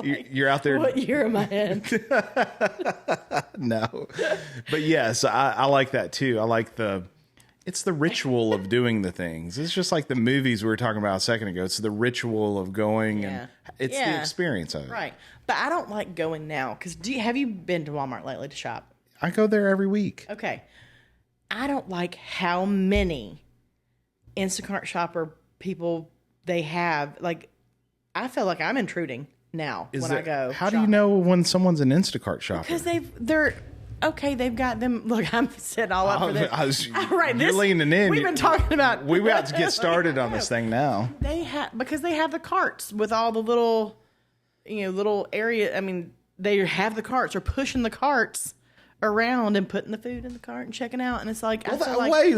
you're out there. What year am I in? No. But yes, I like that too. I like It's the ritual of doing the things. It's just like the movies we were talking about a second ago. It's the ritual of going, and it's the experience of it. Right. But I don't like going now. Because have you been to Walmart lately to shop? I go there every week. Okay. I don't like how many Instacart shopper people they have. Like, I feel like I'm intruding now I go. How do you know when someone's an Instacart shopper? Because they've got them. Look, I'm setting all up for this. You're leaning in. We've been talking about. We're about to get started on this thing now. Because they have the carts with all the little, little area. I mean, they have the carts or pushing the carts around and putting the food in the cart and checking out. And it's like,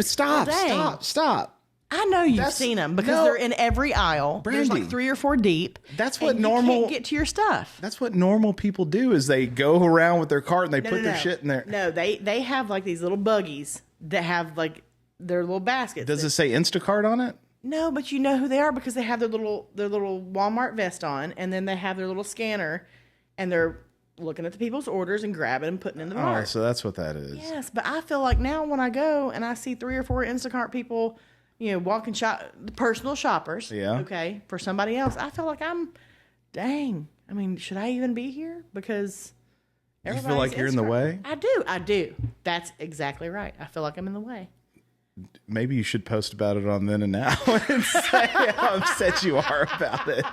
Stop. I know you've seen them because they're in every aisle. Brandy, there's like 3 or 4 deep. That's what you can't get to your stuff. That's what normal people do is they go around with their cart and they put their shit in there. No, they have like these little buggies that have like their little baskets. Does it say Instacart on it? No, but you know who they are because they have their little Walmart vest on, and then they have their little scanner, and they're looking at the people's orders and grabbing and putting in the cart. Oh, so that's what that is. Yes, but I feel like now when I go and I see 3 or 4 Instacart people, walking personal shoppers. Yeah. Okay. For somebody else, I feel like dang. I mean, should I even be here? Because you feel like you're in the way? I do. That's exactly right. I feel like I'm in the way. Maybe you should post about it on Then and Now and say how upset you are about it.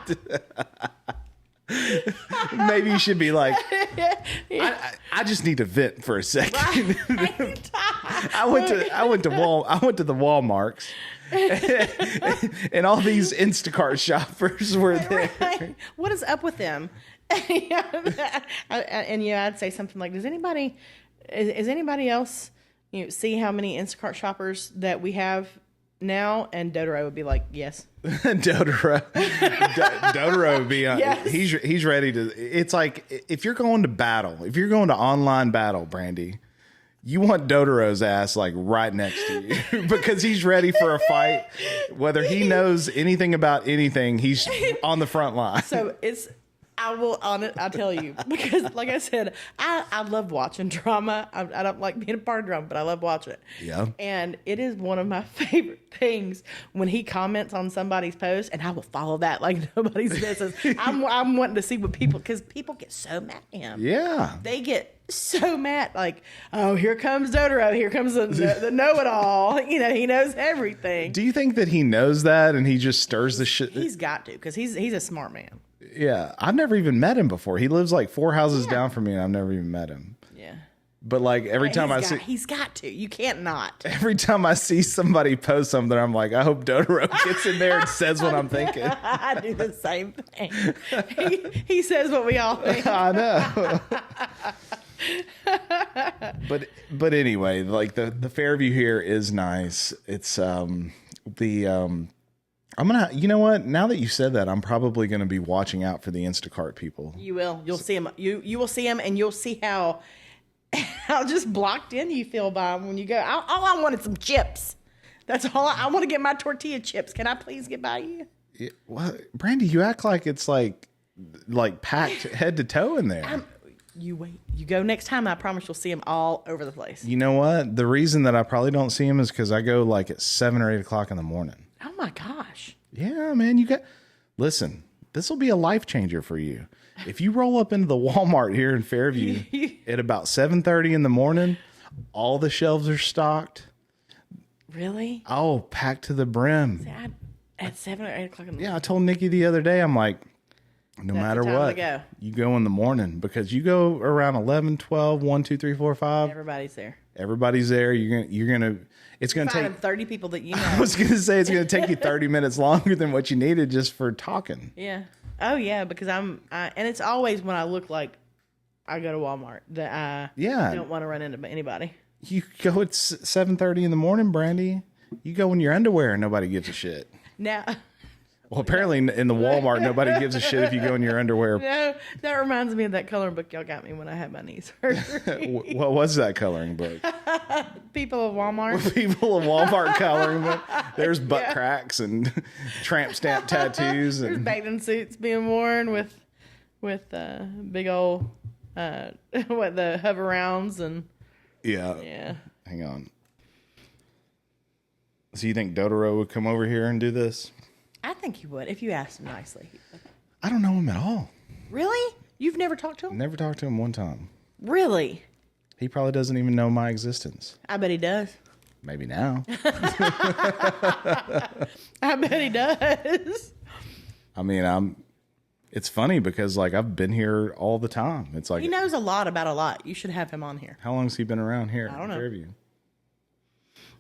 Maybe you should be like, I just need to vent for a second. Right. I went to the Walmarts, and all these Instacart shoppers were there. Right. What is up with them? And I'd say something like, is anybody else see how many Instacart shoppers that we have now? And Dodoro would be like, yes. Dodoro would be yes. He's ready to. It's like if you're going to online battle, Brandy, you want Dodoro's ass like right next to you because he's ready for a fight. Whether he knows anything about anything, he's on the front line. So I'll tell you, because like I said, I love watching drama. I don't like being a part of drama, but I love watching it. Yeah. And it is one of my favorite things when he comments on somebody's post, and I will follow that like nobody's business. I'm wanting to see what because people get so mad at him. Yeah. They get so mad, like, oh, here comes Dodoro. Here comes the know-it-all. He knows everything. Do you think that he knows that and he just stirs the shit? He's got to, because he's a smart man. Yeah, I've never even met him before. He lives like 4 houses down from me, and I've never even met him. Yeah, but like every time he's got to. You can't not. Every time I see somebody post something, I'm like, I hope Dodoro gets in there and says what I'm thinking. I do the same thing. He says what we all think. I know. But anyway, like the Fairview here is nice. It's I'm gonna, you know what? Now that you said that, I'm probably gonna be watching out for the Instacart people. You will. You'll see them. You will see them, and you'll see how just blocked in you feel by them when you go. All I wanted some chips. That's all. I want to get my tortilla chips. Can I please get by you? Yeah, well, Brandy, you act like it's like packed head to toe in there. You wait. You go next time. I promise you'll see them all over the place. You know what? The reason that I probably don't see them is because I go like at 7 or 8 o'clock in the morning. Oh my gosh. Yeah, man. Listen, this will be a life changer for you. If you roll up into the Walmart here in Fairview at about 7:30 in the morning, all the shelves are stocked. Really? Oh, packed to the brim. See, at 7 or 8 o'clock in the morning. Yeah, I told Nikki the other day, I'm like, no matter what, you go in the morning because you go around 11, 12, 1, 2, 3, 4, 5. Everybody's there. Everybody's there. You're gonna. It's gonna take 30 people that you know. I was gonna say it's gonna take you 30 minutes longer than what you needed just for talking. Yeah. Oh yeah, because and it's always when I look like I go to Walmart that I don't want to run into anybody. You go at 7:30 in the morning, Brandy. You go in your underwear and nobody gives a shit. Now. Well, apparently in the Walmart, nobody gives a shit if you go in your underwear. No, that reminds me of that coloring book y'all got me when I had my knee surgery. What was that coloring book? People of Walmart. People of Walmart coloring book. There's butt cracks and tramp stamp tattoos. There's bathing suits being worn with big old the hover rounds and yeah. Hang on. So you think Dodoro would come over here and do this? I think he would if you asked him nicely. I don't know him at all. Really? You've never talked to him? Never talked to him one time. Really? He probably doesn't even know my existence. I bet he does. Maybe now. I bet he does. I mean, it's funny because like I've been here all the time. It's like he knows a lot about a lot. You should have him on here. How long's he been around here? I don't know. Fairview?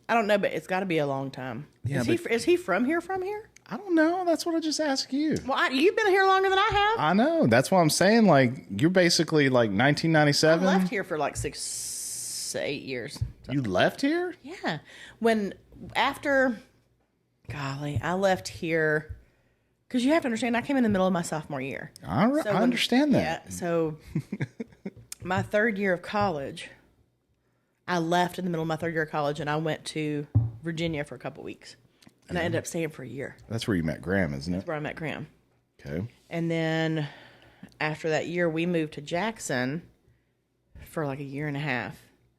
I don't know, but it's got to be a long time. Yeah, is he from here? From here? I don't know. That's what I just asked you. Well, you've been here longer than I have. I know. That's what I'm saying. Like you're basically like 1997. I left here for like 6, 8 years. You left here? Yeah. I left here because you have to understand I came in the middle of my sophomore year. I understand that. Yeah. So my third year of college, I left in the middle of my third year of college and I went to Virginia for a couple weeks. And I ended up staying for a year. That's where you met Graham, isn't it? That's where I met Graham. Okay. And then after that year, we moved to Jackson for like a year and a half.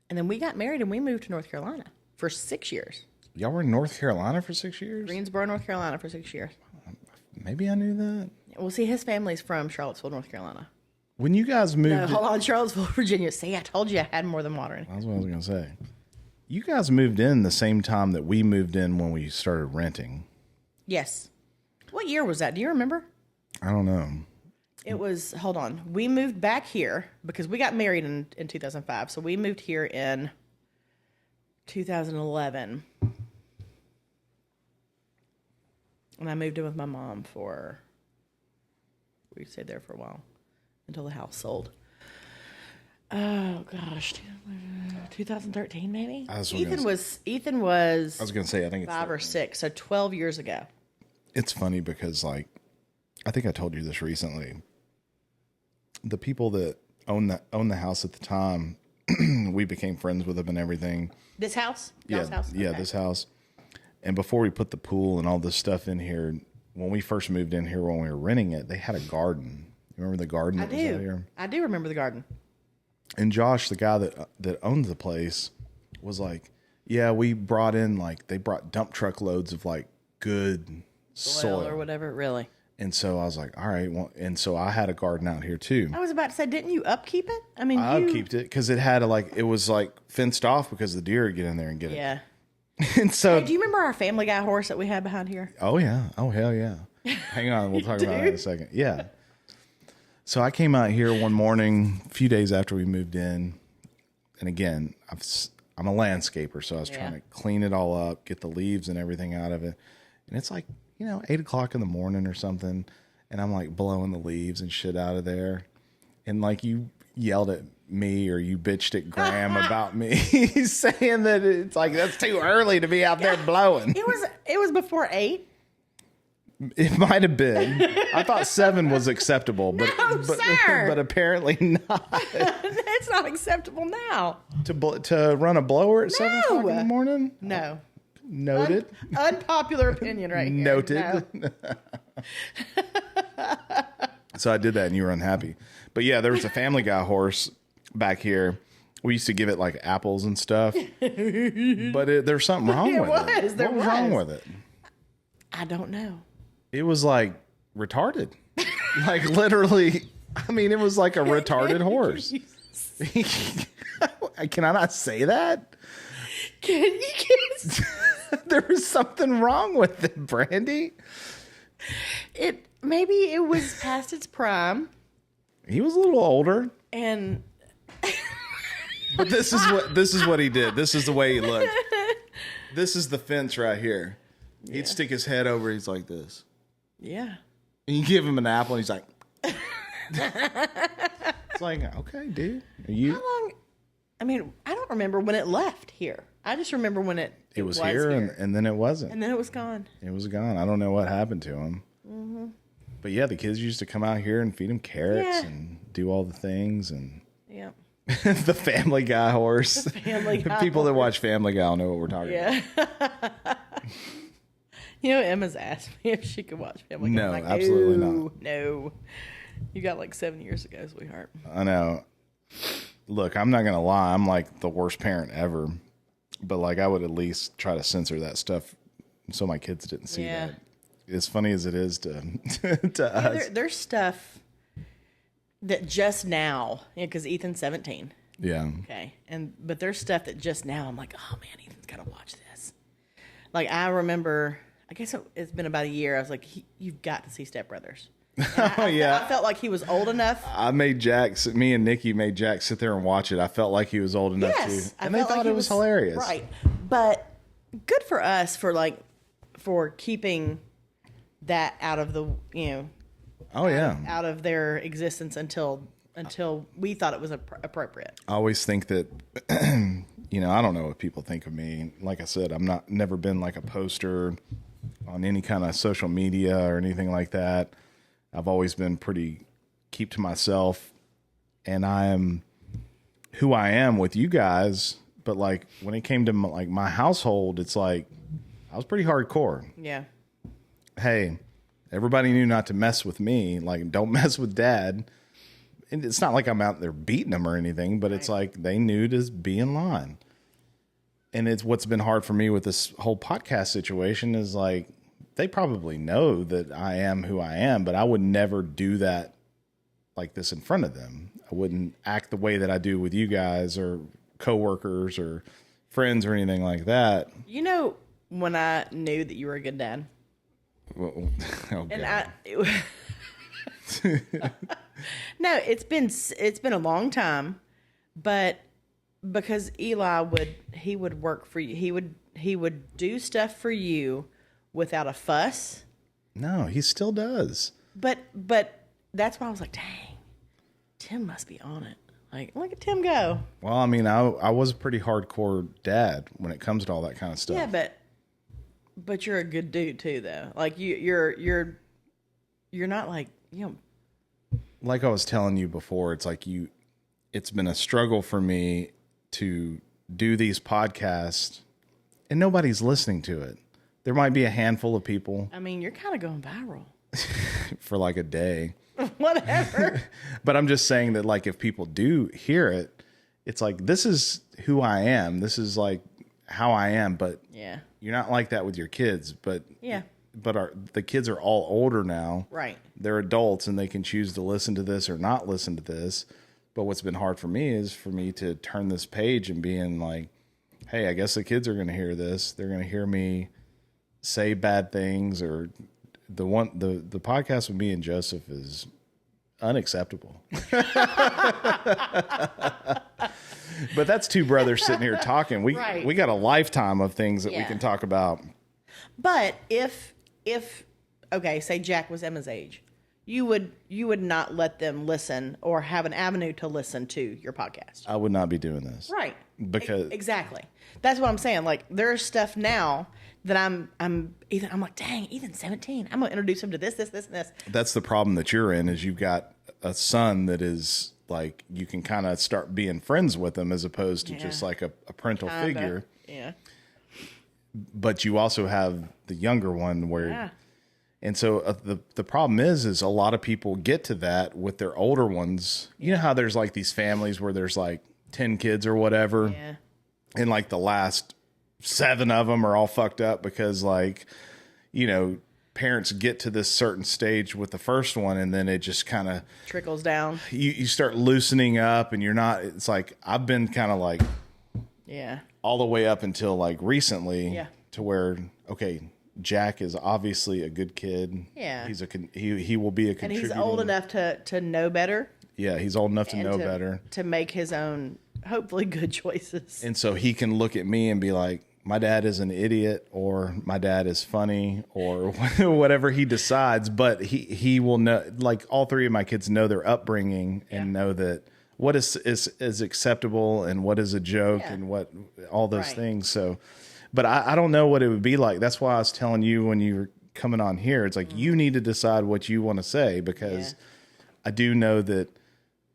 And then we got married and we moved to North Carolina for 6 years. Y'all were in North Carolina for 6 years? Greensboro, North Carolina for 6 years. Maybe I knew that. Well, see, his family's from Charlottesville, North Carolina. When you guys moved... No, hold on, Charlottesville, Virginia. See, I told you I had more than water in. That's what I was going to say. You guys moved in the same time that we moved in when we started renting. Yes. What year was that? Do you remember? I don't know. It was, hold on. We moved back here because we got married in 2005. So we moved here in 2011. And I moved in with my mom we stayed there for a while until the house sold. Oh gosh, 2013 maybe. Ethan was. I was going to say I think it's 5 or 6, so 12 years ago. It's funny because like I think I told you this recently. The people that owned the house at the time, we became friends with them and everything. This house? Yeah, house? Yeah, Okay. This house. And before we put the pool and all this stuff in here, when we first moved in here when we were renting it, they had a garden. You remember the garden that was out here? I do remember the garden. And Josh, the guy that owned the place, was like, yeah, they brought dump truck loads of like good soil or whatever, really. And so I was like, all right. Well, and so I had a garden out here too. I was about to say, didn't you upkeep it? I mean, I upkeeped it because it was fenced off because the deer would get in there and get it. Yeah. And so, hey, do you remember our Family Guy horse that we had behind here? Oh yeah. Oh hell yeah. Hang on, we'll talk about that in a second. Yeah. So I came out here one morning, a few days after we moved in, and again, I'm a landscaper, so I was trying to clean it all up, get the leaves and everything out of it, and it's like 8:00 in the morning or something, and I'm like blowing the leaves and shit out of there, and like you yelled at me or you bitched at Graham about me saying that it's like that's too early to be out there blowing. It was before 8. It might have been. I thought 7 was acceptable, but sir. But apparently not. It's not acceptable now. To run a blower at 7:00 in the morning? No. Noted. Unpopular opinion right here. Noted. No. So I did that, and you were unhappy. But yeah, there was a Family Guy horse back here. We used to give it like apples and stuff, but there's something wrong with it. What was wrong with it? I don't know. It was like retarded. Like literally, I mean, it was like a retarded horse. Can I not say that? Can you? There was something wrong with it, Brandy. Maybe it was past its prime. He was a little older. And but this is what he did. This is the way he looked. This is the fence right here. He'd stick his head over. He's like this. Yeah. And you give him an apple, and he's like. It's like, okay, dude. How long? I mean, I don't remember when it left here. I just remember when it was here. And then it wasn't. And then it was gone. It was gone. I don't know what happened to him. Mm-hmm. But yeah, the kids used to come out here and feed him carrots and do all the things. And yeah. The Family Guy horse. The Family Guy People that watch Family Guy will know what we're talking about. Emma's asked me if she could watch Family Guy. No, like, absolutely not. No. You got like 7 years ago, sweetheart. I know. Look, I'm not going to lie. I'm like the worst parent ever. But like I would at least try to censor that stuff so my kids didn't see Yeah. that. As funny as it is to to us. There's stuff that just now, because Ethan's 17. Yeah. Okay. But there's stuff that just now I'm like, oh man, Ethan's got to watch this. Like I remember, I guess it's been about a year. I was like, you've got to see Step Brothers. I felt like he was old enough. Me and Nikki made Jack sit there and watch it. I felt like he was old enough too. And they thought it was hilarious. Right. But good for us for keeping that out of the, Oh yeah. out of their existence until we thought it was appropriate. I always think that, I don't know what people think of me. Like I said, never been like a poster on any kind of social media or anything like that. I've always been pretty keep to myself, and I am who I am with you guys. But like when it came to my household, it's like I was pretty hardcore. Yeah. Hey, everybody knew not to mess with me. Like, don't mess with Dad. And it's not like I'm out there beating them or anything, but it's like they knew to be in line. And it's what's been hard for me with this whole podcast situation is like they probably know that I am who I am, but I would never do that like this in front of them. I wouldn't act the way that I do with you guys or coworkers or friends or anything like that. When I knew that you were a good dad. Well, oh, and no, it's been a long time, but because Eli would work for you, he would do stuff for you without a fuss. No, he still does. But that's why I was like, dang, Tim must be on it. Like, look at Tim go. Well, I mean, I was a pretty hardcore dad when it comes to all that kind of stuff. Yeah, but you're a good dude too, though. Like you're not like, like I was telling you before, it's like it's been a struggle for me to do these podcasts and nobody's listening to it. There might be a handful of people. I mean, you're kind of going viral. For like a day. Whatever. But I'm just saying that like if people do hear it, it's like this is who I am. This is like how I am, but yeah. You're not like that with your kids, but yeah. But the kids are all older now. Right. They're adults and they can choose to listen to this or not listen to this. But what's been hard for me is for me to turn this page and being like, hey, I guess the kids are going to hear this. They're going to hear me say bad things, or the podcast with me and Joseph is unacceptable. But that's two brothers sitting here talking. We got a lifetime of things that we can talk about. But if okay, say Jack was Emma's age, you would not let them listen or have an avenue to listen to your podcast. I would not be doing this. Right. Because exactly. That's what I'm saying. Like there's stuff now that I'm like, dang, Ethan's 17. I'm gonna introduce him to this, and this. That's the problem that you're in, is you've got a son that is like you can kind of start being friends with him as opposed to just like a parental figure. Yeah. But you also have the younger one where, and so the problem is a lot of people get to that with their older ones. You know how there's like these families where there's like 10 kids or whatever, and like the last 7 of them are all fucked up because like, parents get to this certain stage with the first one and then it just kind of trickles down. You start loosening up and you're not, it's like, I've been kind of like, all the way up until like recently to where, okay, Jack is obviously a good kid. Yeah. He will be a contributor. And he's old enough to know better. Yeah. He's old enough to know better. To make his own, hopefully good choices. And so he can look at me and be like, my dad is an idiot, or my dad is funny, or whatever he decides. But he will know, like all 3 of my kids know their upbringing and know that what is acceptable and what is a joke and what all those things. So, but I don't know what it would be like. That's why I was telling you when you were coming on here, it's like you need to decide what you want to say, because I do know that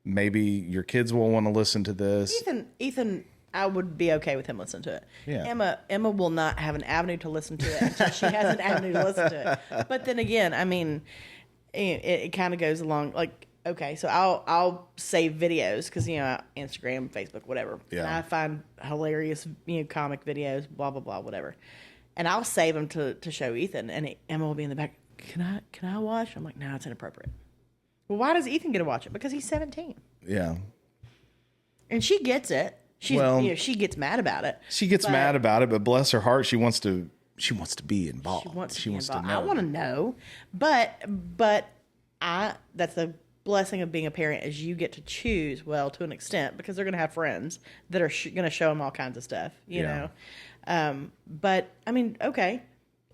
maybe your kids will want to listen to this. Ethan, I would be okay with him listening to it. Yeah. Emma will not have an avenue to listen to it until she has an avenue to listen to it. But then again, I mean, it kind of goes along like, okay, so I'll save videos because, Instagram, Facebook, whatever. Yeah. And I find hilarious, comic videos, blah, blah, blah, whatever. And I'll save them to show Ethan, and Emma will be in the back. Can I watch? I'm like, no, it's inappropriate. Well, why does Ethan get to watch it? Because he's 17. Yeah. And she gets it. She gets mad about it. She gets mad about it, but bless her heart, she wants to be involved. She wants to know. I want to know. But that's the blessing of being a parent, is you get to choose, well, to an extent, because they're going to have friends that are going to show them all kinds of stuff, you know. But I mean, okay,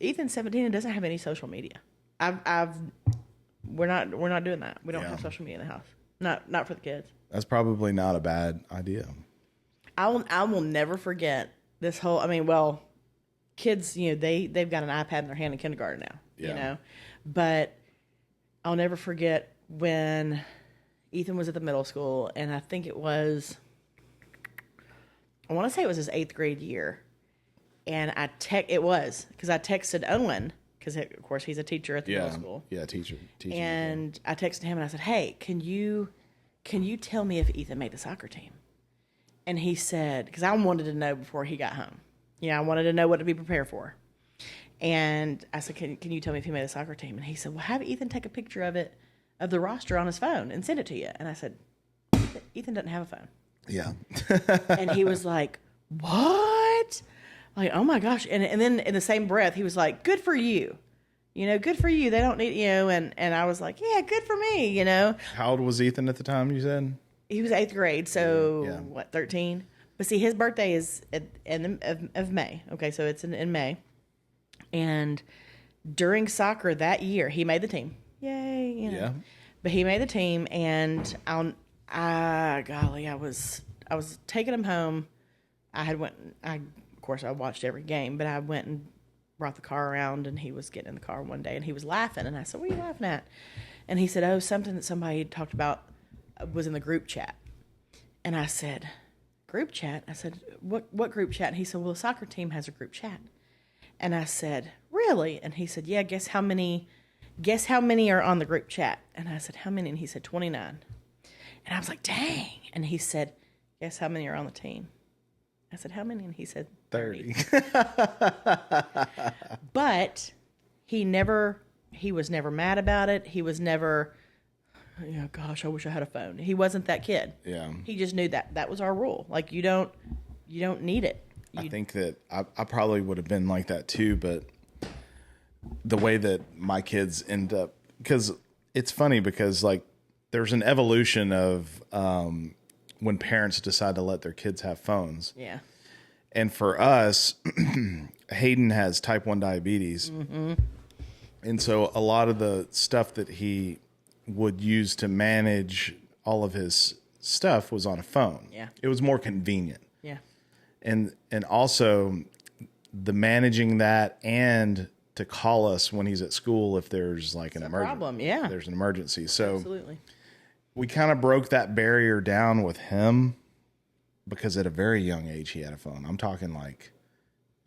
Ethan's 17 and doesn't have any social media. We're not doing that. We don't have social media in the house. Not for the kids. That's probably not a bad idea. I will never forget this whole. I mean, well, kids, they've got an iPad in their hand in kindergarten now. Yeah. But I'll never forget when Ethan was at the middle school, and I think I want to say it was his 8th grade year, and it was because I texted Owen, because of course he's a teacher at the middle school. Yeah, teacher. And I texted him and I said, "Hey, can you tell me if Ethan made the soccer team?" And he said, because I wanted to know before he got home. I wanted to know what to be prepared for. And I said, can you tell me if he made the soccer team? And he said, well, have Ethan take a picture of the roster on his phone and send it to you. And I said, Ethan doesn't have a phone. Yeah. And he was like, what? Like, oh my gosh. And then in the same breath, he was like, good for you. Good for you. They don't need, and I was like, yeah, good for me, How old was Ethan at the time, you said? He was 8th grade, so 13? But see, his birthday is at end of May. Okay, so it's in May. And during soccer that year, he made the team. Yay, Yeah. But he made the team, and I was taking him home. Of course, I watched every game, but I went and brought the car around, and he was getting in the car one day, and he was laughing, and I said, what are you laughing at? And he said, oh, something that somebody had talked about was in the group chat. And I said, group chat? I said, what group chat? And he said, well, the soccer team has a group chat. And I said, really? And he said, yeah, guess how many are on the group chat? And I said, how many? And he said, 29. And I was like, dang. And he said, guess how many are on the team? I said, how many? And he said, 30. But he was never mad about it. He was never, gosh, I wish I had a phone. He wasn't that kid. Yeah. He just knew that was our rule. Like, you don't need it. I think that I probably would have been like that too, but the way that my kids end up, because it's funny because like there's an evolution of when parents decide to let their kids have phones. Yeah. And for us, Hayden has type 1 diabetes. Mm-hmm. And so a lot of the stuff that he would use to manage all of his stuff was on a phone. Yeah. It was more convenient. Yeah. And also the managing that and to call us when he's at school if there's like an emergency. Problem, yeah. There's an emergency. So absolutely. We kind of broke that barrier down with him because at a very young age he had a phone. I'm talking like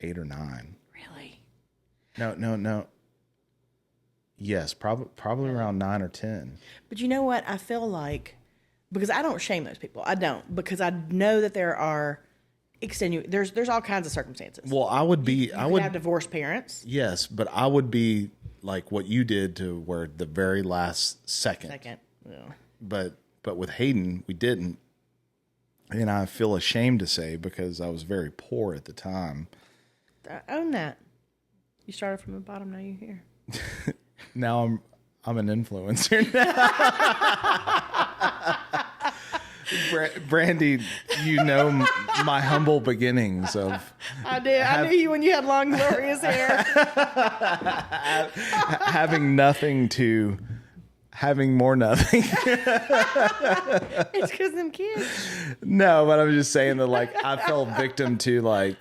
8 or 9. Really? No. Yes, probably around 9 or 10. But you know what? I feel like, because I don't shame those people. I don't, because I know that there are there's all kinds of circumstances. Well, I would have divorced parents. Yes, but I would be like what you did to where the very last second. Yeah. But with Hayden, we didn't. And I feel ashamed to say because I was very poor at the time. I own that. You started from the bottom, now you're here. Now I'm an influencer. Brandy, my humble beginnings of. I did. I knew you when you had long, glorious hair. Having nothing to having more nothing. It's because them kids. No, but I'm just saying that like I fell victim to like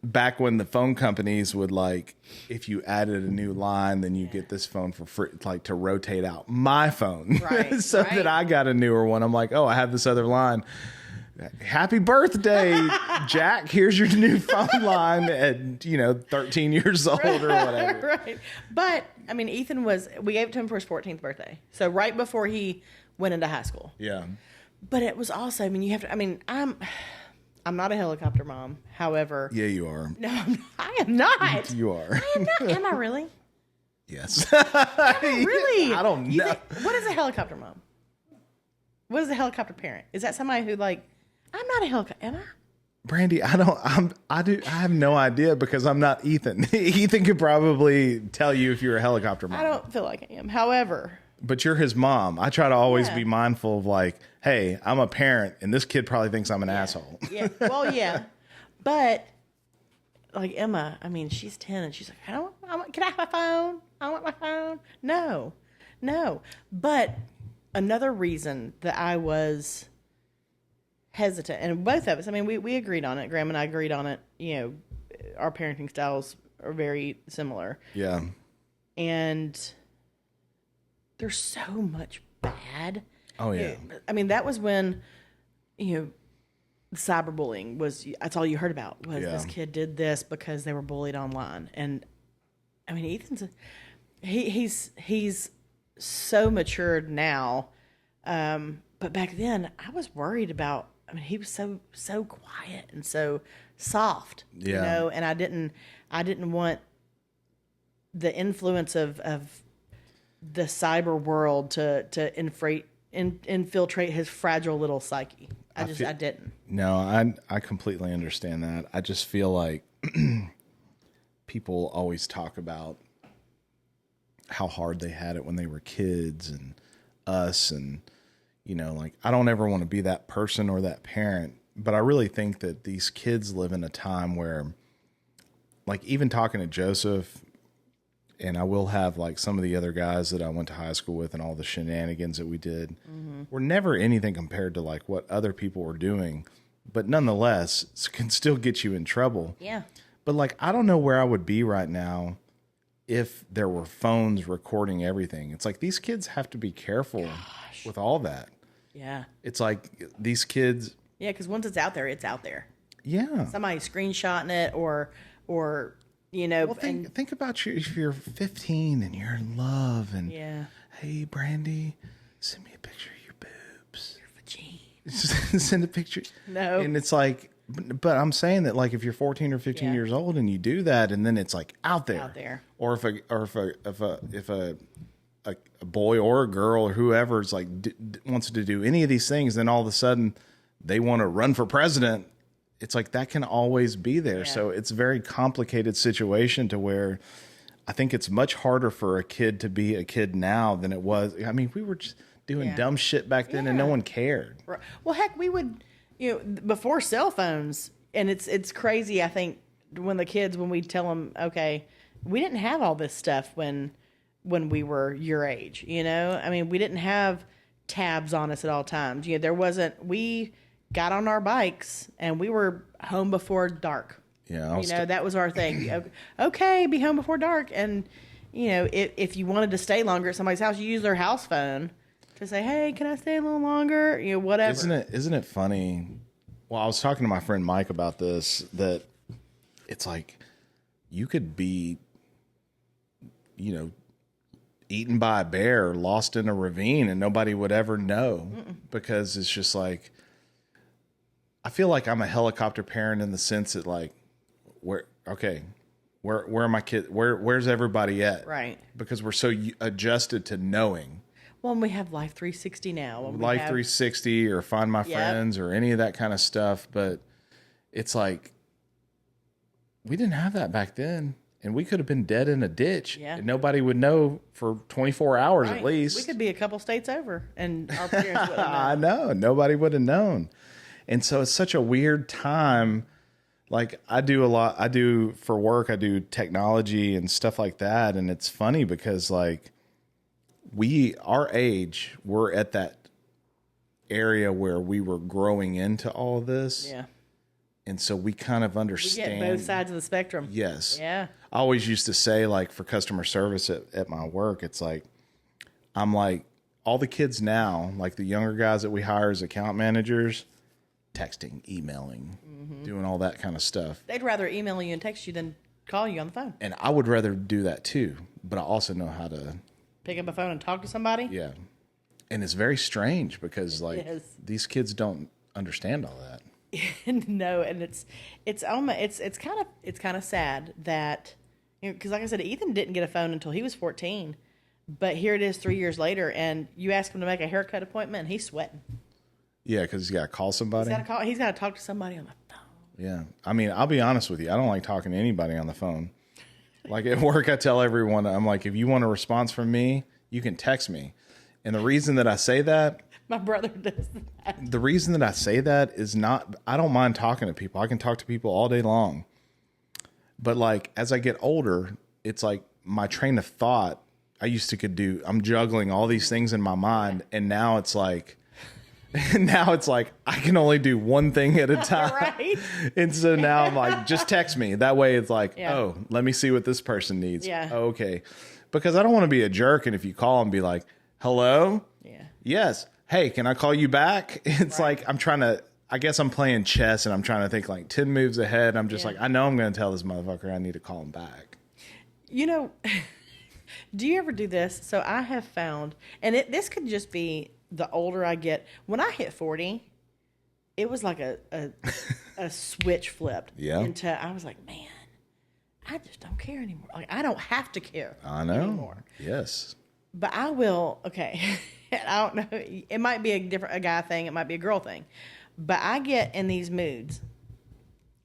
back when the phone companies would like, if you added a new line, then you get this phone for free, like to rotate out my phone. Right, so that I got a newer one. I'm like, oh, I have this other line. Happy birthday, Jack. Here's your new phone line at, 13 years old or whatever. Right. But, I mean, we gave it to him for his 14th birthday. So right before he went into high school. Yeah. But it was also, I'm not a helicopter mom. However, Yeah, you are. no, I am not. You are. I am not. Am I really? Yes. Really? I don't know. What is a helicopter mom? What is a helicopter parent? Is that somebody who like? I'm not a helicopter. Am I? Brandy, I have no idea because I'm not Ethan. Ethan could probably tell you if you're a helicopter mom. I don't feel like I am. However, But you're his mom. I try to always be mindful of like, hey, I'm a parent and this kid probably thinks I'm an asshole. Yeah. Well, yeah. But like Emma, I mean, she's 10 and she's like, can I have my phone? I want my phone. No. But another reason that I was hesitant, and both of us, I mean, we agreed on it. Graham and I agreed on it. You know, our parenting styles are very similar. Yeah. And there's so much bad. Oh, yeah. I mean, that was when, cyberbullying was, that's all you heard about was this kid did this because they were bullied online. And I mean, he's so matured now. But back then I was worried about, I mean, he was so quiet and so soft, and I didn't want the influence of the cyber world to infiltrate his fragile little psyche. I didn't. No, I completely understand that. I just feel like people always talk about how hard they had it when they were kids and us and, like I don't ever want to be that person or that parent, but I really think that these kids live in a time where, like even talking to Joseph, and I will have like some of the other guys that I went to high school with and all the shenanigans that we did were never anything compared to like what other people were doing, but nonetheless can still get you in trouble. Yeah. But like, I don't know where I would be right now if there were phones recording everything. It's like these kids have to be careful with all that. Yeah. It's like these kids. Yeah, because once it's out there, it's out there. Yeah. Somebody's screenshotting it or Well, think about if you're 15 and you're in love and hey, Brandy, send me a picture of your boobs. Your vagina. Send a picture. No. And it's like, but I'm saying that like if you're 14 or 15 years old and you do that and then it's like out there. Or if a boy or a girl or whoever is like wants to do any of these things, then all of a sudden they want to run for president. It's like that can always be there. Yeah. So it's a very complicated situation to where I think it's much harder for a kid to be a kid now than it was. I mean, we were just doing dumb shit back then and no one cared. Right. Well, heck, we would, before cell phones, and it's crazy, I think, when we tell them, okay, we didn't have all this stuff when we were your age, I mean, we didn't have tabs on us at all times. We got on our bikes and we were home before dark. Yeah. That was our thing. Okay, be home before dark. And, if you wanted to stay longer at somebody's house, you use their house phone to say, hey, can I stay a little longer? Whatever. Isn't it funny? Well, I was talking to my friend Mike about this, that it's like you could be, eaten by a bear, lost in a ravine, and nobody would ever know. Because it's just like, I feel like I'm a helicopter parent in the sense that like, where are my kids? Where's everybody at? Right. Because we're so adjusted to knowing. Well, and we have Life 360 now. Life 360 or Find My Friends or any of that kind of stuff. But it's like, we didn't have that back then. And we could have been dead in a ditch. Yeah. And nobody would know for 24 hours at least. We could be a couple states over and our parents wouldn't know. I know. Nobody would have known. And so it's such a weird time. Like I do for work, I do technology and stuff like that. And it's funny because like our age, we're at that area where we were growing into all of this. Yeah. And so we kind of understand. We get both sides of the spectrum. Yes. Yeah. I always used to say like for customer service at my work, it's like, I'm like all the kids now, like the younger guys that we hire as account managers, texting, emailing, doing all that kind of stuff. They'd rather email you and text you than call you on the phone. And I would rather do that too, but I also know how to pick up a phone and talk to somebody. Yeah. And it's very strange because like these kids don't understand all that. No, and it's almost it's kind of sad that, because like I said, Ethan didn't get a phone until he was 14, but here it is 3 years later, and you ask him to make a haircut appointment, and he's sweating. Yeah, because he's got to call somebody. He's got to talk to somebody on the phone. Yeah, I mean, I'll be honest with you. I don't like talking to anybody on the phone. Like at work, I tell everyone, I'm like, if you want a response from me, you can text me. And the reason that I say that, my brother does that. The reason that I say that is not, I don't mind talking to people. I can talk to people all day long. But like, as I get older, it's like my train of thought, I'm juggling all these things in my mind. And now it's like, I can only do one thing at a time. Right. And so now I'm like, just text me. That way it's like, oh, let me see what this person needs. Yeah. Oh, okay. Because I don't want to be a jerk. And if you call and be like, hello? Yeah. Yes. Hey, can I call you back? It's like, I guess I'm playing chess and I'm trying to think like 10 moves ahead. I'm just like, I know I'm going to tell this motherfucker I need to call him back. You know, do you ever do this? So I have found, and this could just be the older I get. When I hit 40, it was like a switch flipped. Yeah. I was like, man, I just don't care anymore. Like, I don't have to care anymore. Yes. But I will, okay. I don't know. It might be a guy thing. It might be a girl thing. But I get in these moods.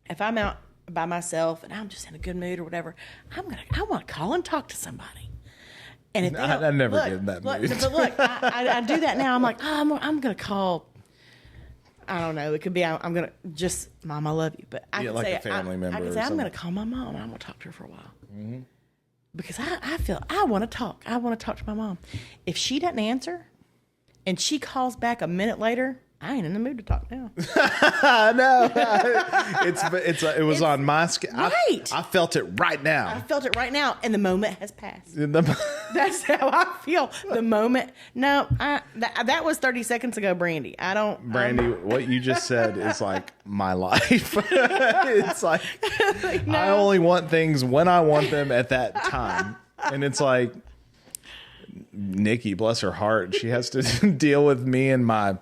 If I'm out by myself and I'm just in a good mood or whatever, I want to call and talk to somebody. And if I never get in that mood. But look, I do that now. I'm like, I'm going to call. I don't know. It could be I'm going to just, Mom, I love you. But I can like say a family member. I can say I'm going to call my mom and I'm going to talk to her for a while. Mm-hmm. Because I feel I want to talk. I want to talk to my mom. If she doesn't answer and she calls back a minute later, I ain't in the mood to talk now. No, it was on my skin. Right. I felt it right now. I felt it right now, and the moment has passed. That's how I feel. The moment. No, that was 30 seconds ago, Brandy. Brandy, what you just said is like my life. It's like no. I only want things when I want them at that time, and it's like Nikki, bless her heart, she has to deal with me and my.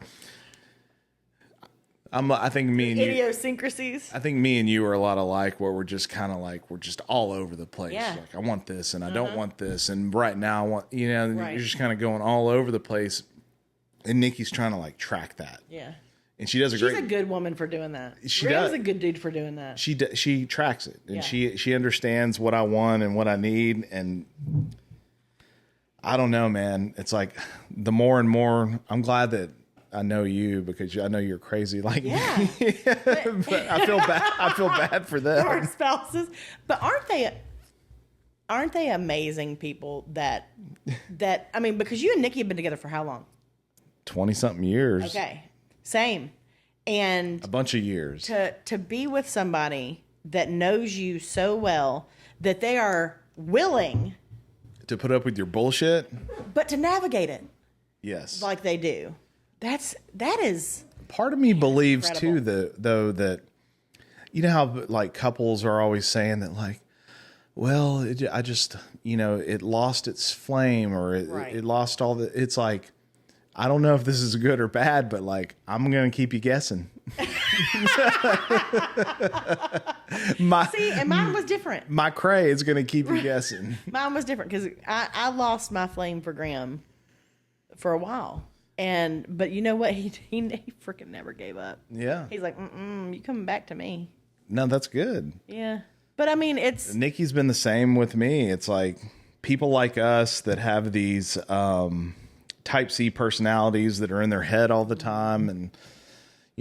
I think me and idiosyncrasies. I think me and you are a lot alike, where we're just kind of like we're just all over the place. Yeah. Like I want this and I don't want this, and right now I want Right. You're just kind of going all over the place. And Nikki's trying to like track that. Yeah. And she does She's a good woman for doing that. She Graham's does. a good dude for doing that. She tracks it, and she understands what I want and what I need, and I don't know, man. It's like the more and more I'm glad that I know you, because I know you're crazy like me. But I feel bad for them. Our spouses. But aren't they amazing people that I mean, because you and Nikki have been together for how long? 20-something years. Okay. Same. And a bunch of years. To be with somebody that knows you so well that they are willing to put up with your bullshit, but to navigate it. Yes. Like they do. That is part of me believes incredible. too though that you know how like couples are always saying that like, well, I just it lost its flame, or it lost all the. It's like, I don't know if this is good or bad, but like I'm gonna keep you guessing. And mine was different. My cray is gonna keep you guessing. Mine was different because I lost my flame for Graham for a while. But you know what? He freaking never gave up. Yeah. He's like, you coming back to me. No, that's good. Yeah. But I mean, Nikki's been the same with me. It's like people like us that have these type C personalities that are in their head all the time. And,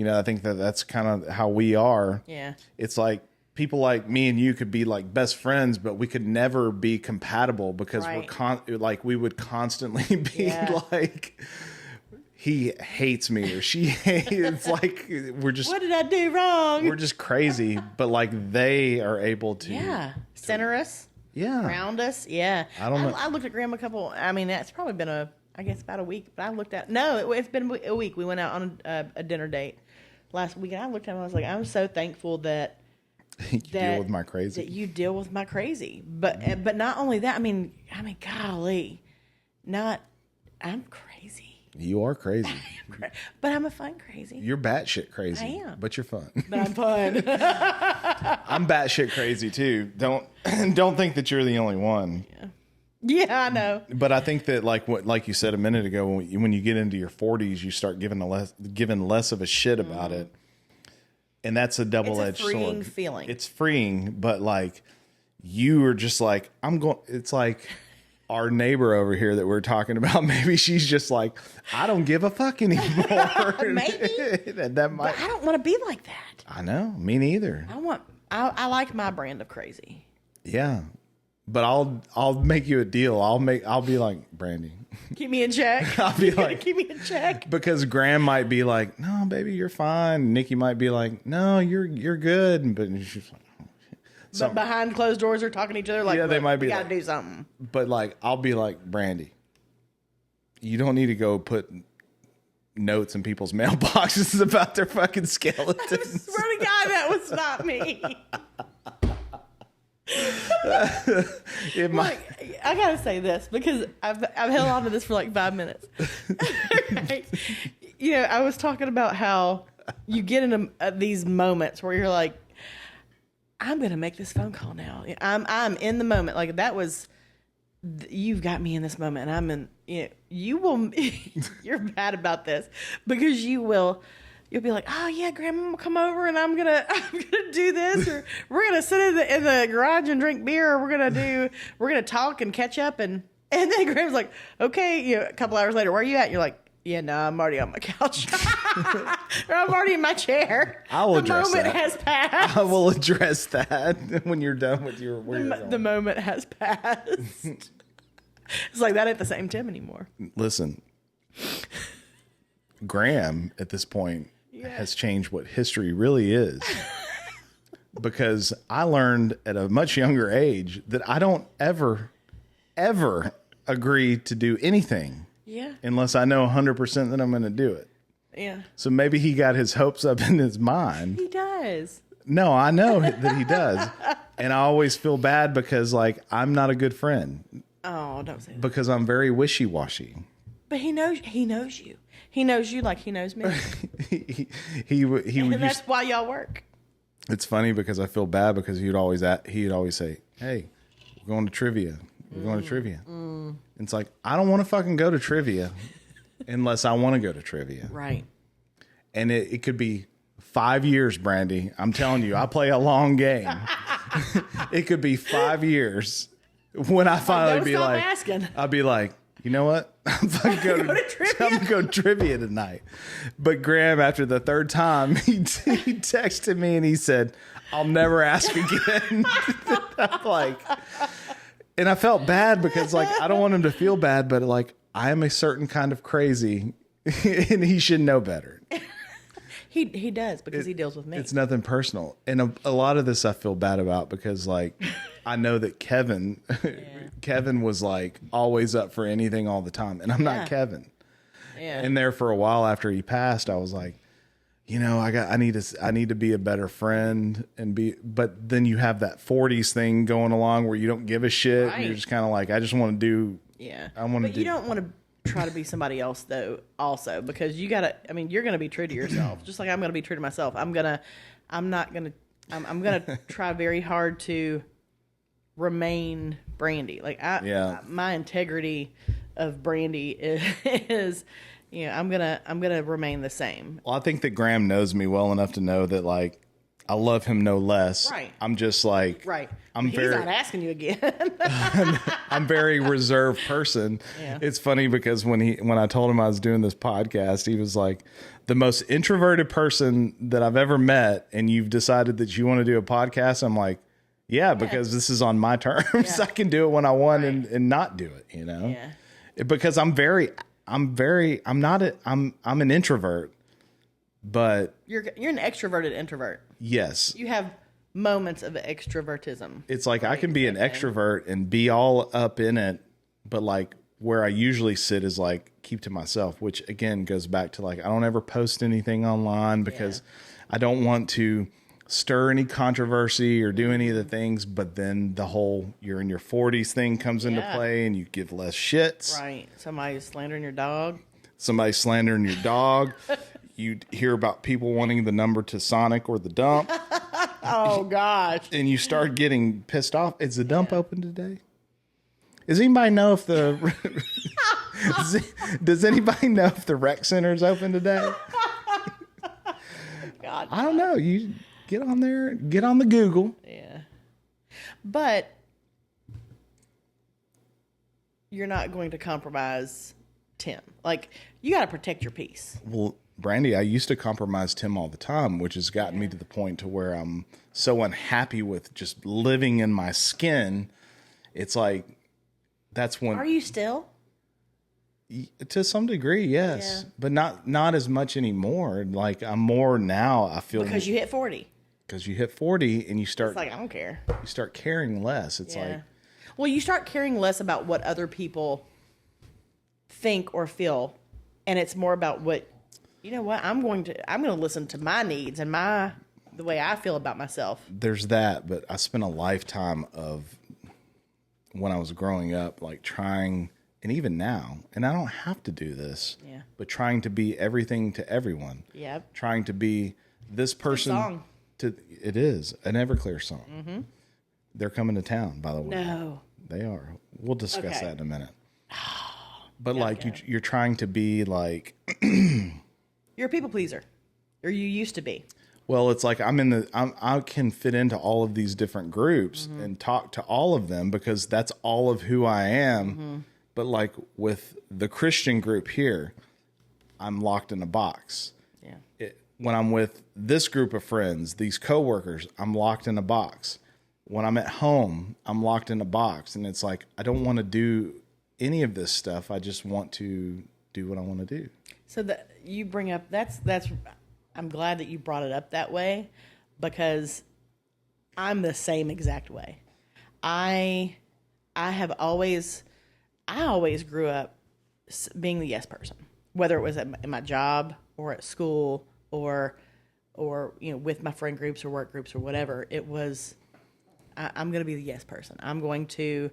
I think that's kind of how we are. Yeah. It's like people like me and you could be like best friends, but we could never be compatible because we would constantly be like, he hates me or she hates. It's like we're just. What did I do wrong? We're just crazy, but like they are able to center us. Yeah, ground us. Yeah, I don't know. I looked at Graham a couple. I mean, that's probably been about a week. But I looked at it's been a week. We went out on a dinner date last week, and I looked at him. I was like, I'm so thankful that you deal with my crazy. That you deal with my crazy, but not only that. I mean, golly, I'm crazy. You are crazy. But I'm a fun crazy. You're batshit crazy. I am. But you're fun. But I'm fun. I'm batshit crazy too. Don't think that you're the only one. Yeah, I know. But I think that like you said a minute ago, when you get into your 40s, you start giving less of a shit about it. And that's a double-edged sword. It's a freeing feeling. It's freeing, but like you are just like, it's like our neighbor over here that we're talking about. Maybe she's just like, I don't give a fuck anymore. Maybe. that might. But I don't want to be like that. I know. Me neither. I like my brand of crazy. Yeah. But I'll make you a deal. I'll be like, Brandy, keep me in check. I'll be like, keep me in check. Because Graham might be like, no, baby, you're fine. Nikki might be like, no, you're good. But she's like, but behind closed doors, they're talking to each other like, yeah, they might be. We gotta like, do something. But like, I'll be like, Brandy, you don't need to go put notes in people's mailboxes about their fucking skeletons. I swear to God, that was not me. I gotta say this because I've held on to this for like 5 minutes. Right? You know, I was talking about how you get in these moments where you're like, I'm gonna make this phone call now. I'm in the moment. Like that was, you've got me in this moment, and I'm in. You will. You're bad about this because you'll be like, oh yeah, Grandma will come over and I'm gonna do this, or we're gonna sit in the garage and drink beer, or we're gonna talk and catch up, and then Graham's like, okay, a couple hours later, where are you at? You're like, yeah, no, I'm already on my couch. Or I'm already in my chair. I will address that. The moment has passed. I will address that when you're done with your the moment has passed. It's like that ain't the same Tim anymore. Listen, Graham at this point has changed what history really is. Because I learned at a much younger age that I don't ever agree to do anything. Yeah. Unless I know 100% that I'm going to do it. Yeah. So maybe he got his hopes up in his mind. He does. No, I know that he does. And I always feel bad because like I'm not a good friend. Oh, don't say that. Because I'm very wishy-washy. But he knows you. He knows you like he knows me. And that's why y'all work. It's funny because I feel bad because he'd always say, "Hey, we're going to trivia. We're going to trivia." It's like I don't want to fucking go to trivia unless I want to go to trivia. Right. And it could be 5 years, Brandy. I'm telling you, I play a long game. It could be 5 years when I finally be like, asking. I'll be like, you know what? I'm going to go trivia tonight. But Graham, after the third time, he texted me and he said, I'll never ask again. I'm like, and I felt bad because like, I don't want him to feel bad, but like, I am a certain kind of crazy and he should know better. He does because he deals with me. It's nothing personal. And a lot of this I feel bad about because like, I know that Kevin was like always up for anything all the time. And I'm not Kevin. Yeah. And there for a while after he passed, I was like, I need to be a better friend but then you have that 40s thing going along where you don't give a shit. Right. And you're just kind of like, I just want to do. Yeah. But you don't want to try to be somebody else though also because you're going to be true to yourself. Just like I'm going to be true to myself. I'm going to try very hard to remain Brandy. Like my integrity of Brandy is I'm gonna remain the same. Well, I think that Graham knows me well enough to know that like I love him no less. Right. I'm just like He's not asking you again. I'm very reserved person. Yeah. It's funny because when I told him I was doing this podcast, he was like, the most introverted person that I've ever met, and you've decided that you want to do a podcast. I'm like, yeah, because this is on my terms. Yeah. I can do it when I want and not do it, Yeah. Because I'm an introvert, but you're an extroverted introvert. Yes. You have moments of extrovertism. It's like I can be an extrovert and be all up in it, but like where I usually sit is like keep to myself, which again goes back to like I don't ever post anything online because I don't want to stir any controversy or do any of the things, but then the whole you're in your 40s thing comes into play and you give less shits. Right. Somebody's slandering your dog. somebody slandering your dog. You hear about people wanting the number to Sonic or the dump. Oh, gosh. And you start getting pissed off. Is the dump open today? Does anybody know if the does anybody know if the rec center is open today? God, I don't know. You get on there, get on the Google. Yeah. But you're not going to compromise Tim. Like, you got to protect your peace. Well, Brandy, I used to compromise Tim all the time, which has gotten me to the point to where I'm so unhappy with just living in my skin. It's like, that's when... Are you still? To some degree, yes. Yeah. But not as much anymore. Like, I'm more now, I feel... Because you hit 40. Because you hit 40 and you start... It's like, I don't care. You start caring less. It's like... Well, you start caring less about what other people think or feel. And it's more about what... You know what? I'm going to listen to my needs and the way I feel about myself. There's that, but I spent a lifetime of when I was growing up, like trying, and even now, and I don't have to do this, but trying to be everything to everyone. Yep. Trying to be this person. Song. It is an Everclear song. Mm-hmm. They're coming to town, by the way. No. They are. We'll discuss that in a minute. But you're trying to be like. You're a people pleaser, or you used to be. Well, it's like I can fit into all of these different groups and talk to all of them because that's all of who I am. Mm-hmm. But like with the Christian group here, I'm locked in a box. Yeah. When I'm with this group of friends, these coworkers, I'm locked in a box. When I'm at home, I'm locked in a box, and it's like I don't want to do any of this stuff. I just want to do what I want to do. So that you bring up that's I'm glad that you brought it up that way, because I'm the same exact way. I always grew up being the yes person, whether it was in my job or at school or with my friend groups or work groups or whatever. It was I'm going to be the yes person. I'm going to.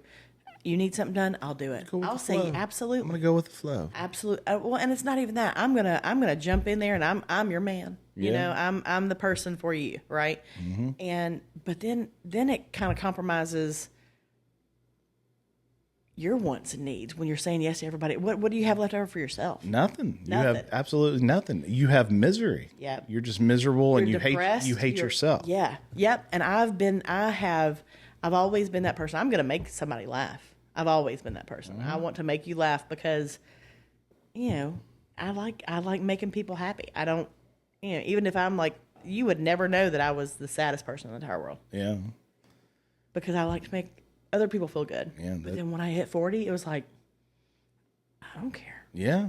You need something done, I'll do it. I'll say absolutely. I'm gonna go with the flow. Absolutely. Well, and it's not even that. I'm gonna jump in there, and I'm your man. Yeah. You know, I'm the person for you, right? Mm-hmm. But then it kind of compromises your wants and needs when you're saying yes to everybody. What do you have left over for yourself? Nothing. You have absolutely nothing. You have misery. Yeah. You're just miserable, and you hate yourself. Yeah. Yep. And I've always been that person. I'm gonna make somebody laugh. I've always been that person. I want to make you laugh because, I like making people happy. I don't, even if I'm like, you would never know that I was the saddest person in the entire world. Yeah. Because I like to make other people feel good. Yeah. But then when I hit 40, it was like, I don't care. Yeah.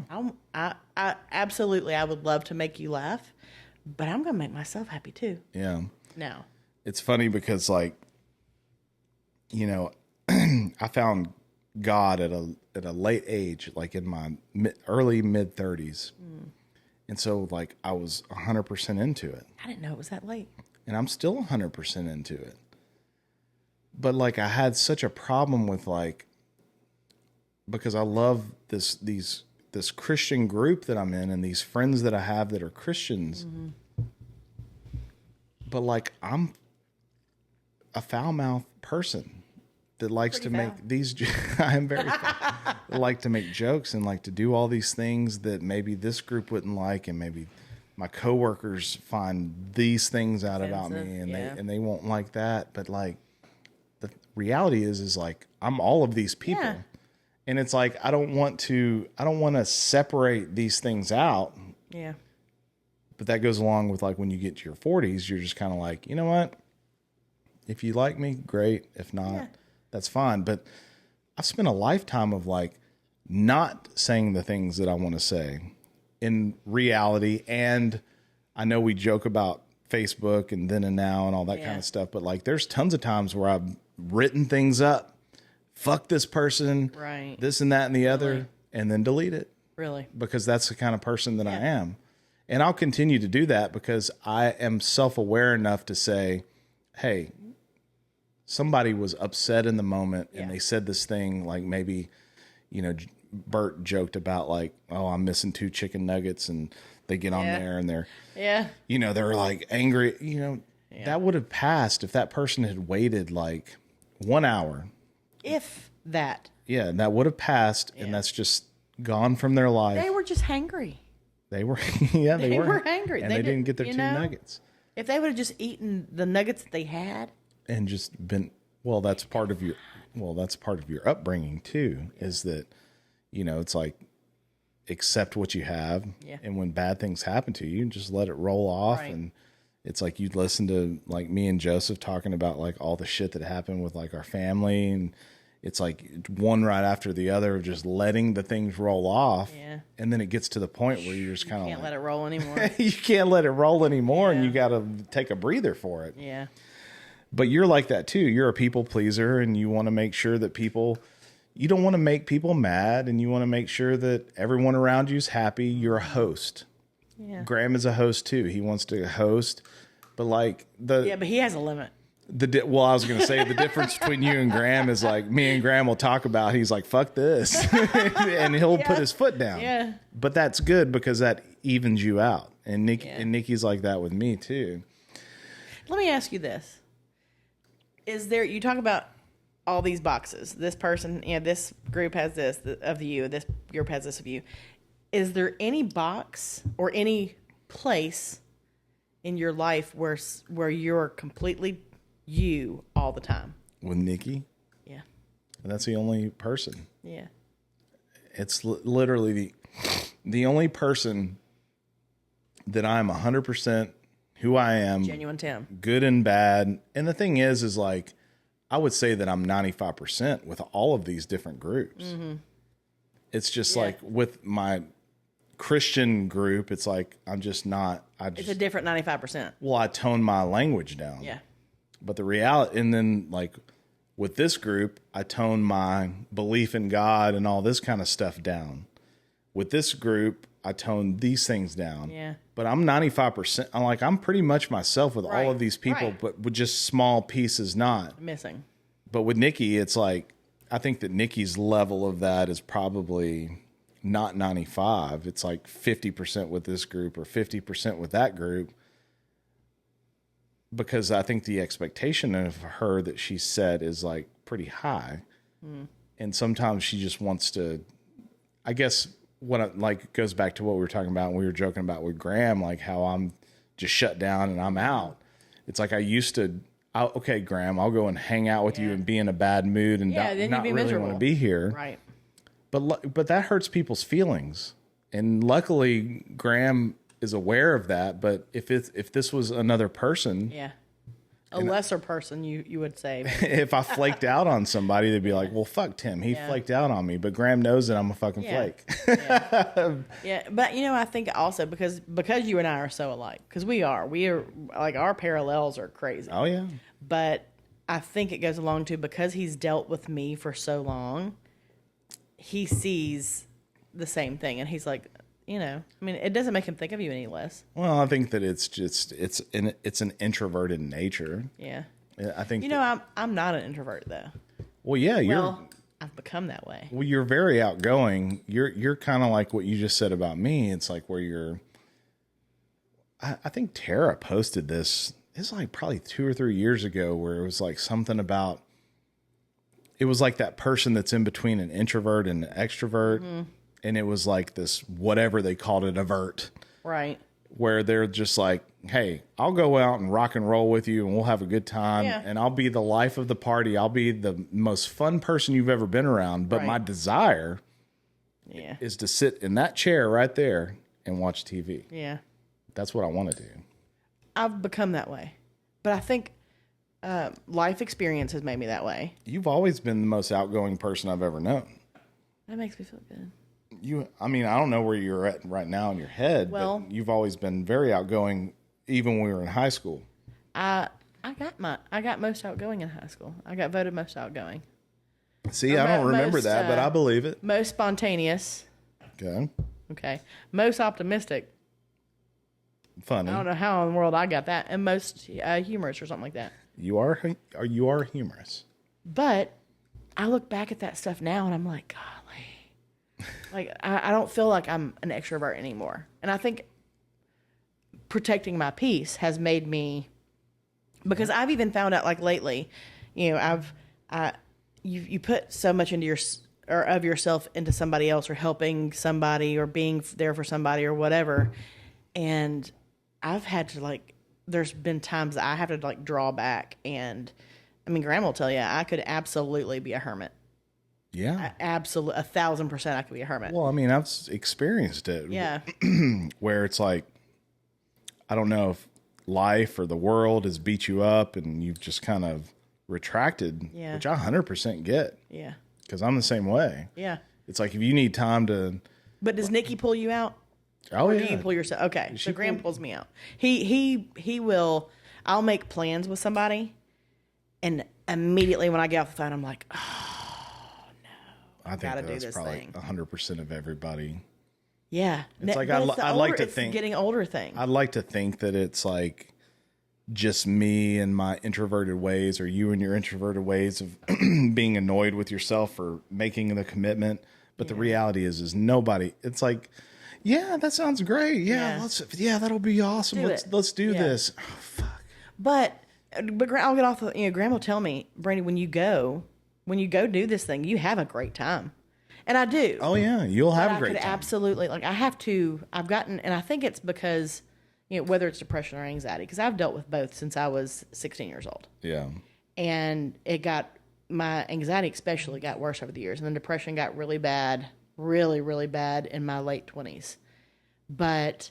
I absolutely, I would love to make you laugh, but I'm going to make myself happy too. Yeah. Now. It's funny because I found God at a late age, like in my early mid 30s. And so like I was 100% into it. I didn't know it was that late. And I'm still 100% into it. But like I had such a problem with because I love this Christian group that I'm in and these friends that I have that are Christians. Mm-hmm. But like I'm a foul-mouthed person that likes to make these. I am very like to make jokes and like to do all these things that maybe this group wouldn't like, and maybe my coworkers find these things out about me, and they won't like that. But like the reality is like I'm all of these people, and it's like I don't want to separate these things out. Yeah. But that goes along with like when you get to your 40s, you're just kind of like, you know what? If you like me, great. If not, that's fine. But I've spent a lifetime of like not saying the things that I want to say in reality. And I know we joke about Facebook and then and now and all that kind of stuff. But like there's tons of times where I've written things up, fuck this person, right, this and that and the other, and then delete it. Really? Because that's the kind of person that I am. And I'll continue to do that because I am self-aware enough to say, hey, somebody was upset in the moment and they said this thing like maybe, Bert joked about like, oh, I'm missing 2 chicken nuggets, and they get on there and they're, they're like angry. That would have passed if that person had waited like 1 hour. If that. Yeah, and that would have passed, and that's just gone from their life. They were just hangry. They were, they were hangry. And they didn't get their 2 nuggets. If they would have just eaten the nuggets that they had. And just been, that's part of your upbringing too, is that, it's like, accept what you have. Yeah. And when bad things happen to you, just let it roll off. Right. And it's like, you'd listen to like me and Joseph talking about like all the shit that happened with like our family. And it's like one right after the other of just letting the things roll off. Yeah. And then it gets to the point where you're just kind of can't let it roll anymore. You can't let it roll anymore. And you got to take a breather for it. Yeah. But you're like that too. You're a people pleaser, and you want to make sure that you don't want to make people mad, and you want to make sure that everyone around you is happy. You're a host. Yeah. Graham is a host too. He wants to host, but like but he has a limit. I was going to say the difference between you and Graham is like me and Graham will talk about, he's like, fuck this. And he'll put his foot down. Yeah. But that's good because that evens you out. And Nikki's like that with me too. Let me ask you this. You talk about all these boxes. This person, this group has this of you. This group has this of you. Is there any box or any place in your life where you're completely you all the time? With Nikki? Yeah. And that's the only person. Yeah. It's literally the only person that I'm 100% who I am. Genuine Tim. Good and bad. And the thing is like, I would say that I'm 95% with all of these different groups. Mm-hmm. It's just like with my Christian group, it's like, I'm just not. It's a different 95%. Well, I tone my language down. Yeah. But the reality, and then like with this group, I tone my belief in God and all this kind of stuff down. With this group, I tone these things down. Yeah. But I'm 95%. I'm pretty much myself with all of these people, but with just small pieces not. Missing. But with Nikki, it's like, I think that Nikki's level of that is probably not 95. It's like 50% with this group or 50% with that group. Because I think the expectation of her that she set is like pretty high. Mm. And sometimes she just wants to, I guess, goes back to what we were talking about. And we were joking about with Graham, like how I'm just shut down and I'm out. It's like I used to, okay, Graham, I'll go and hang out with you and be in a bad mood and not really miserable. Want to be here. Right. But that hurts people's feelings. And luckily Graham is aware of that. But if this was another person, a lesser person, you would say. If I flaked out on somebody, they'd be like, "Well, fuck Tim. He flaked out on me." But Graham knows that I'm a fucking flake. But I think also because you and I are so alike, because we are like our parallels are crazy. Oh yeah. But I think it goes along to because he's dealt with me for so long, he sees the same thing, and he's like, it doesn't make him think of you any less. Well, I think that it's an introverted nature. Yeah. I think I'm not an introvert though. Well, yeah, I've become that way. Well, you're very outgoing. You're kind of like what you just said about me. It's like where I think Tara posted this. It's like probably 2 or 3 years ago where it was like something about, it was like that person that's in between an introvert and an extrovert. Mm-hmm. And it was like this, whatever they called it, avert. Right. Where they're just like, hey, I'll go out and rock and roll with you and we'll have a good time. Yeah. And I'll be the life of the party. I'll be the most fun person you've ever been around. But my desire is to sit in that chair right there and watch TV. Yeah. That's what I want to do. I've become that way. But I think life experience has made me that way. You've always been the most outgoing person I've ever known. That makes me feel good. I don't know where you're at right now in your head, but you've always been very outgoing, even when we were in high school. I got most outgoing in high school. I got voted most outgoing. See, I don't remember that, but I believe it. Most spontaneous. Okay. Most optimistic. Funny. I don't know how in the world I got that. And most humorous or something like that. You are humorous. But I look back at that stuff now and I'm like, golly. Like, I don't feel like I'm an extrovert anymore. And I think protecting my peace has made me, because I've even found out, like, lately, you know, you put so much into or of yourself into somebody else, or helping somebody, or being there for somebody, or whatever. And I've had to, like, there's been times that I have to, like, draw back. And I mean, Grandma will tell you, I could absolutely be a hermit. Yeah. Absolutely. 1,000% I could be a hermit. Well, I mean, I've experienced it. Yeah. Where it's like, I don't know if life or the world has beat you up and you've just kind of retracted, Yeah. which I 100% get. Yeah. Because I'm the same way. Yeah. It's like, if you need time to... But does Nikki pull you out? Oh, Or yeah. do you pull yourself? Okay. So Graham pulls me out. He will, I'll make plans with somebody, and immediately when I get off the phone, I'm like, oh, no. I think that's probably 100% of everybody. Yeah. It's like, I'd like to think... getting older thing. I'd like to think that it's like just me and my introverted ways, or you and your introverted ways of being annoyed with yourself for making the commitment. But the reality is nobody, it's like, yeah, that sounds great. Yeah. That'll be awesome. Let's do this. Oh, fuck. But I'll get off the, you know, Graham will tell me, Brandy, when you go do this thing, you have a great time. And I do. Oh yeah. You'll have a great time. Absolutely. Like, I've gotten, and I think it's because, you know, whether it's depression or anxiety, because I've dealt with both since I was 16 years old. Yeah. And my anxiety especially got worse over the years. And then depression got really bad, really, really bad in my late 20s. But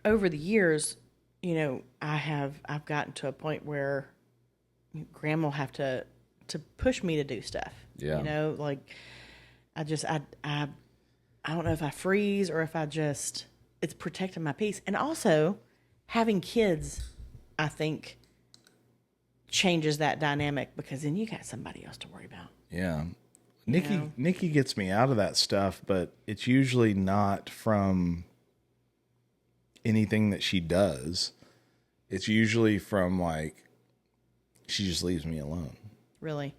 over the years, you know, I've gotten to a point where Grandma will have to push me to do stuff. Yeah. You know, like, I don't know if I freeze or if it's protecting my peace. And also, having kids, I think, changes that dynamic, because then you got somebody else to worry about. Yeah. Nikki gets me out of that stuff, but it's usually not from anything that she does. It's usually from, like, she just leaves me alone. Really?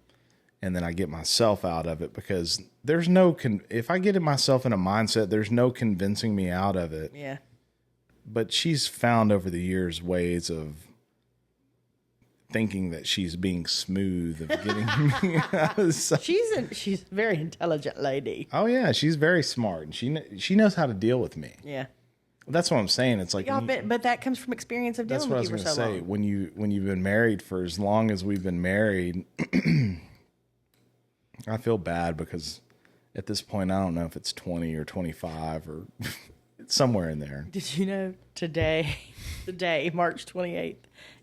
And then I get myself out of it, because there's if I get myself in a mindset, there's no convincing me out of it. Yeah. But she's found over the years ways of thinking that she's being smooth, of getting me out of something. She's a very intelligent lady. Oh yeah, she's very smart, and she knows how to deal with me. Yeah. That's what I'm saying. It's like, but that comes from experience of dealing with you for so long. That's what I was going to say. When you've been married for as long as we've been married, I feel bad, because at this point, I don't know if it's 20 or 25 or somewhere in there. Did you know today, March 28th,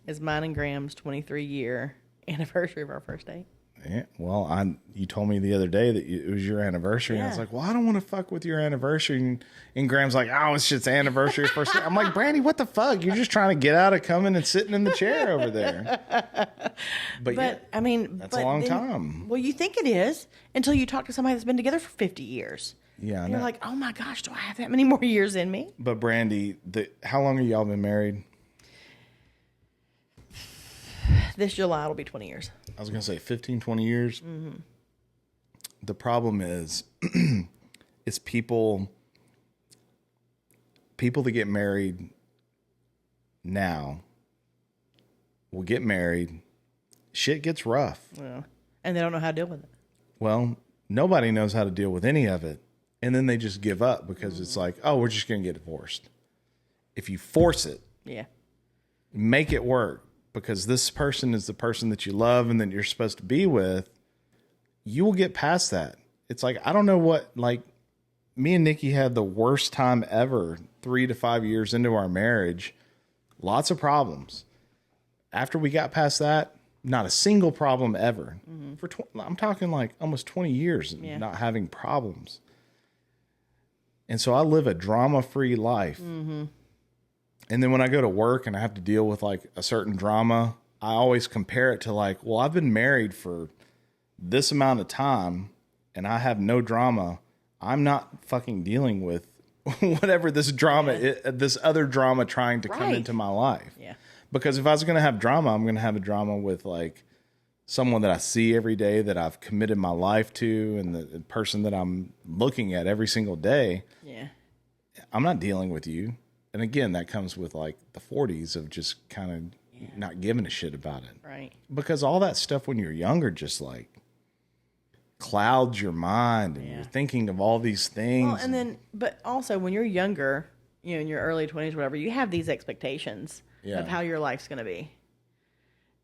is mine and Graham's 23-year anniversary of our first date? Yeah, well, you told me the other day that it was your anniversary, and I was like, well, I don't want to fuck with your anniversary. And Graham's like, oh, it's just anniversary first date. I'm like, Brandy, what the fuck? You're just trying to get out of coming and sitting in the chair over there. But yeah, I mean, that's a long time. Well, you think it is until you talk to somebody that's been together for 50 years. Yeah, and you're like, oh my gosh, do I have that many more years in me? But Brandy, how long have y'all been married? This July will be 20 years. I was going to say 15, 20 years. Mm-hmm. The problem is, it's people that get married now will get married. Shit gets rough. Yeah. And they don't know how to deal with it. Well, nobody knows how to deal with any of it. And then they just give up, because it's like, oh, we're just going to get divorced. If you force it, make it work, because this person is the person that you love and that you're supposed to be with, you will get past that. It's like, I don't know what, like, me and Nikki had the worst time ever 3 to 5 years into our marriage. Lots of problems. After we got past that, not a single problem ever. Mm-hmm. I'm talking like almost 20 years not having problems. And so I live a drama-free life. Mm-hmm. And then when I go to work and I have to deal with like a certain drama, I always compare it to like, well, I've been married for this amount of time and I have no drama. I'm not fucking dealing with whatever this drama is, this other drama trying to come into my life. Yeah. Because if I was going to have drama, I'm going to have a drama with like someone that I see every day that I've committed my life to and the person that I'm looking at every single day. Yeah. I'm not dealing with you. And again, that comes with like the 40s of just kind of not giving a shit about it. Right. Because all that stuff when you're younger just like clouds your mind and you're thinking of all these things. Well, and then, but also when you're younger, you know, in your early 20s, whatever, you have these expectations of how your life's going to be.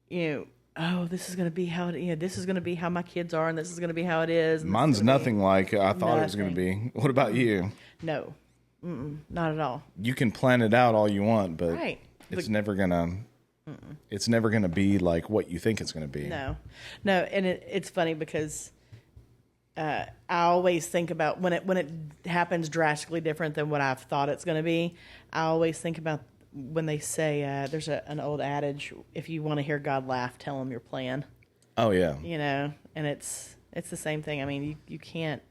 You know, oh, this is going to be how it, you know, this is going to be how my kids are, and this is going to be how it is. Mine's nothing like I thought it was going to be. What about you? No, not at all. You can plan it out all you want, but it's never gonna. It's never gonna be like what you think it's gonna be. No, and it's funny because I always think about when it happens drastically different than what I've thought it's going to be. I always think about when they say there's an old adage: if you want to hear God laugh, tell him your plan. Oh yeah, you know, and it's the same thing. I mean, you can't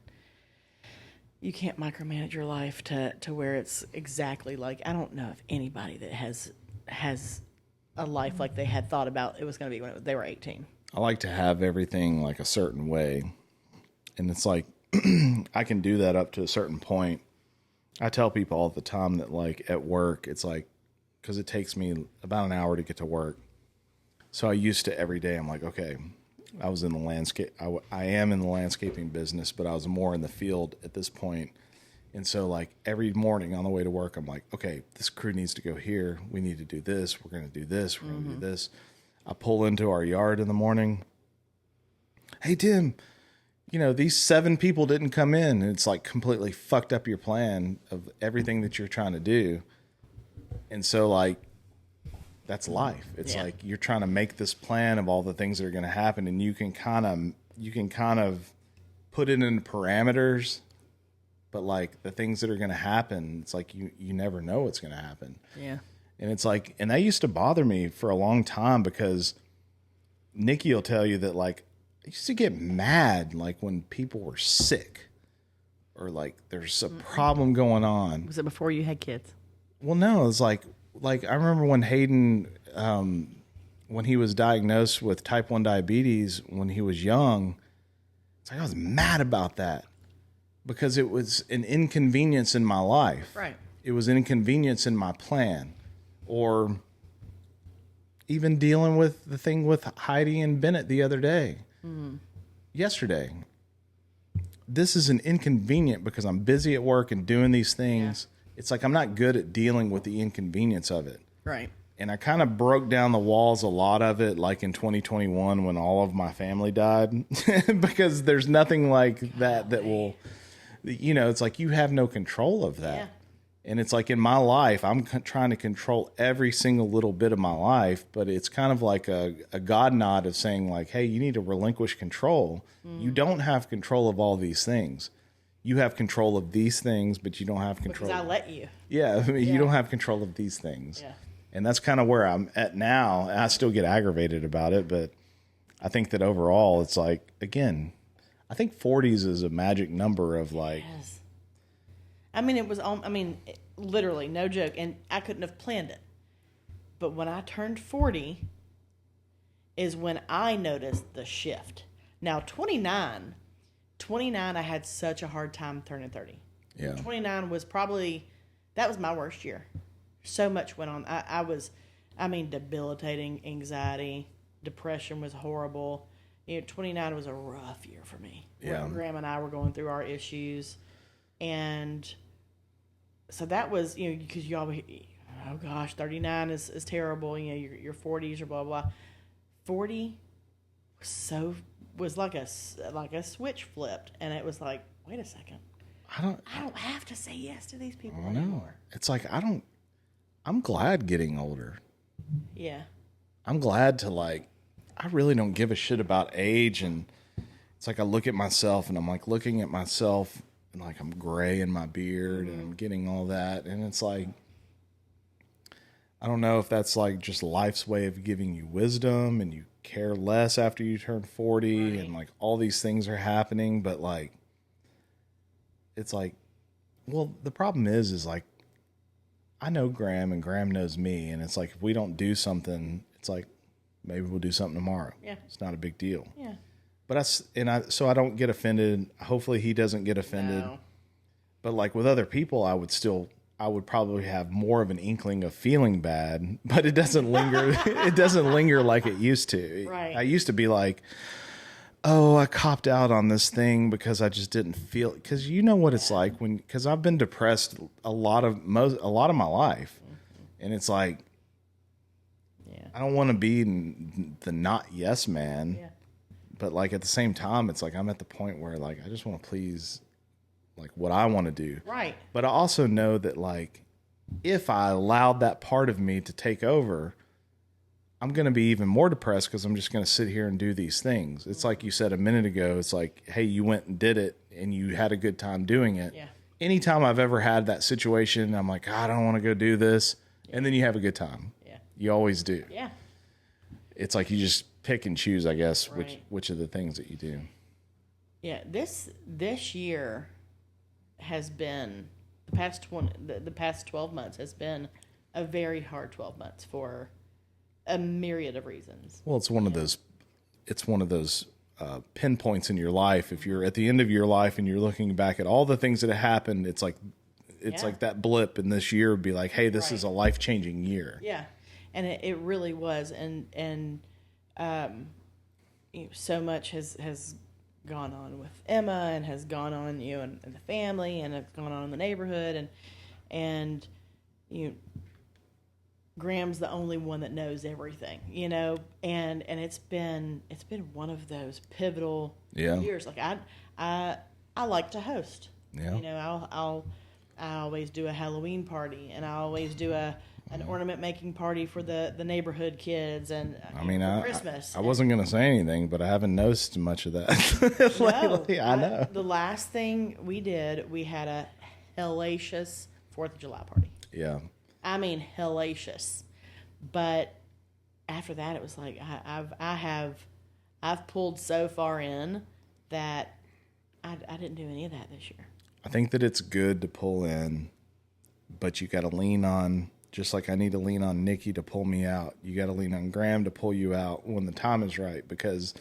micromanage your life to where it's exactly like, I don't know if anybody that has a life like they had thought about it was going to be when they were 18. I like to have everything like a certain way, and it's like I can do that up to a certain point. I tell people all the time that like at work, it's like, because it takes me about an hour to get to work. So I used to every day, I'm like, okay, I was in the landscape. I am in the landscaping business, but I was more in the field at this point. And so like every morning on the way to work, I'm like, okay, this crew needs to go here. We need to do this. We're going to do this. We're going to do this. I pull into our yard in the morning. Hey, Tim, you know, these 7 people didn't come in. And it's like completely fucked up your plan of everything that you're trying to do. And so like, that's life. It's like you're trying to make this plan of all the things that are going to happen, and you can kind of put it in parameters, but like the things that are going to happen, it's like you never know what's going to happen. Yeah. And it's like, and that used to bother me for a long time because Nikki will tell you that like I used to get mad like when people were sick or like there's a problem going on. Was it before you had kids? Well, no, it's like I remember when Hayden, when he was diagnosed with type 1 diabetes when he was young, it's like I was mad about that because it was an inconvenience in my life. Right. It was an inconvenience in my plan. Or even dealing with the thing with Heidi and Bennett the other day. Yesterday. This is an inconvenient because I'm busy at work and doing these things. Yeah. It's like I'm not good at dealing with the inconvenience of it. Right. And I kind of broke down the walls a lot of it, like in 2021 when all of my family died. Because there's nothing like that will, you know, it's like you have no control of that. Yeah. And it's like in my life, I'm trying to control every single little bit of my life, but it's kind of like a God nod of saying like, hey, you need to relinquish control. You don't have control of all these things. You have control of these things, but you don't have control. Because I let you. Yeah, I mean, you don't have control of these things. Yeah. And that's kind of where I'm at now. I still get aggravated about it, but I think that overall it's like, again, I think 40s is a magic number of like. Yes. I mean, it was, literally, no joke, and I couldn't have planned it. But when I turned 40 is when I noticed the shift. Now, 29, I had such a hard time turning 30. Yeah. 29 was that was my worst year. So much went on. I was debilitating anxiety. Depression was horrible. 29 was a rough year for me. Yeah. Graham and I were going through our issues. And so that was, because you always, oh gosh, 39 is terrible. Your 40s or blah, blah. 40 was like a switch flipped. And it was like, wait a second. I don't have to say yes to these people anymore. It's like, I'm glad getting older. Yeah. I'm glad to I really don't give a shit about age. And it's like I look at myself and I'm like looking at myself and like I'm gray in my beard and I'm getting all that. And it's like, I don't know if that's like just life's way of giving you wisdom and you care less after you turn 40 right. And like all these things are happening. But like, it's like, well, the problem is like, I know Graham and Graham knows me. And it's like, if we don't do something, it's like, Maybe we'll do something tomorrow. Yeah. It's not a big deal. Yeah. But so I don't get offended. Hopefully he doesn't get offended. No. But like with other people, I would probably have more of an inkling of feeling bad, but it doesn't linger. It doesn't linger like it used to. Right. I used to be like, oh, I copped out on this thing because I just didn't feel, because you know what it's like because I've been depressed a lot of my life. And it's like, I don't want to be the not yes man. Yeah. But like at the same time, it's like I'm at the point where like I just want to please like what I want to do. Right. But I also know that like if I allowed that part of me to take over, I'm going to be even more depressed because I'm just going to sit here and do these things. It's like you said a minute ago. It's like, hey, you went and did it and you had a good time doing it. Yeah. Anytime I've ever had that situation, I'm like, God, I don't want to go do this. Yeah. And then you have a good time. Yeah. You always do. Yeah. It's like you just pick and choose, I guess, right. which of the things that you do. Yeah. This year has been the past 12 months has been a very hard 12 months for a myriad of reasons. Well, it's one of those pinpoints in your life. If you're at the end of your life and you're looking back at all the things that have happened, it's like that blip in this year would be like, hey, this is a life-changing year. Yeah. And it really was. And so much has gone on with Emma and has gone on, and the family, and it's gone on in the neighborhood, and Graham's the only one that knows everything, and it's been one of those pivotal years. Like I like to host. Yeah. I always do a Halloween party, and I always do an ornament making party for the neighborhood kids, and for Christmas. I wasn't going to say anything, but I haven't noticed much of that lately. I know. The last thing we did, we had a hellacious 4th of July party. Yeah. I mean, hellacious. But after that, it was like I've pulled so far in that I didn't do any of that this year. I think that it's good to pull in, but you got to lean on, just like I need to lean on Nikki to pull me out. You got to lean on Graham to pull you out when the time is right, because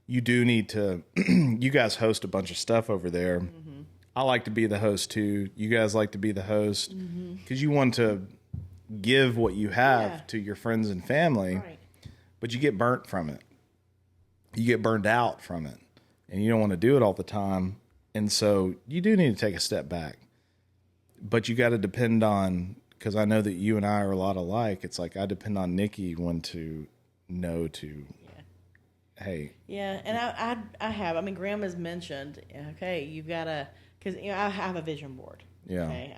you do need to. You guys host a bunch of stuff over there. Mm-hmm. I like to be the host too. You guys like to be the host because you want to give what you have to your friends and family, right. But you get burnt from it. You get burned out from it, and you don't want to do it all the time. And so you do need to take a step back, but you got to depend on, because I know that you and I are a lot alike. It's like I depend on Nikki when to know to, hey. Yeah, and I have. I mean, Graham has mentioned, okay, you've got to, because I have a vision board. Yeah. Okay,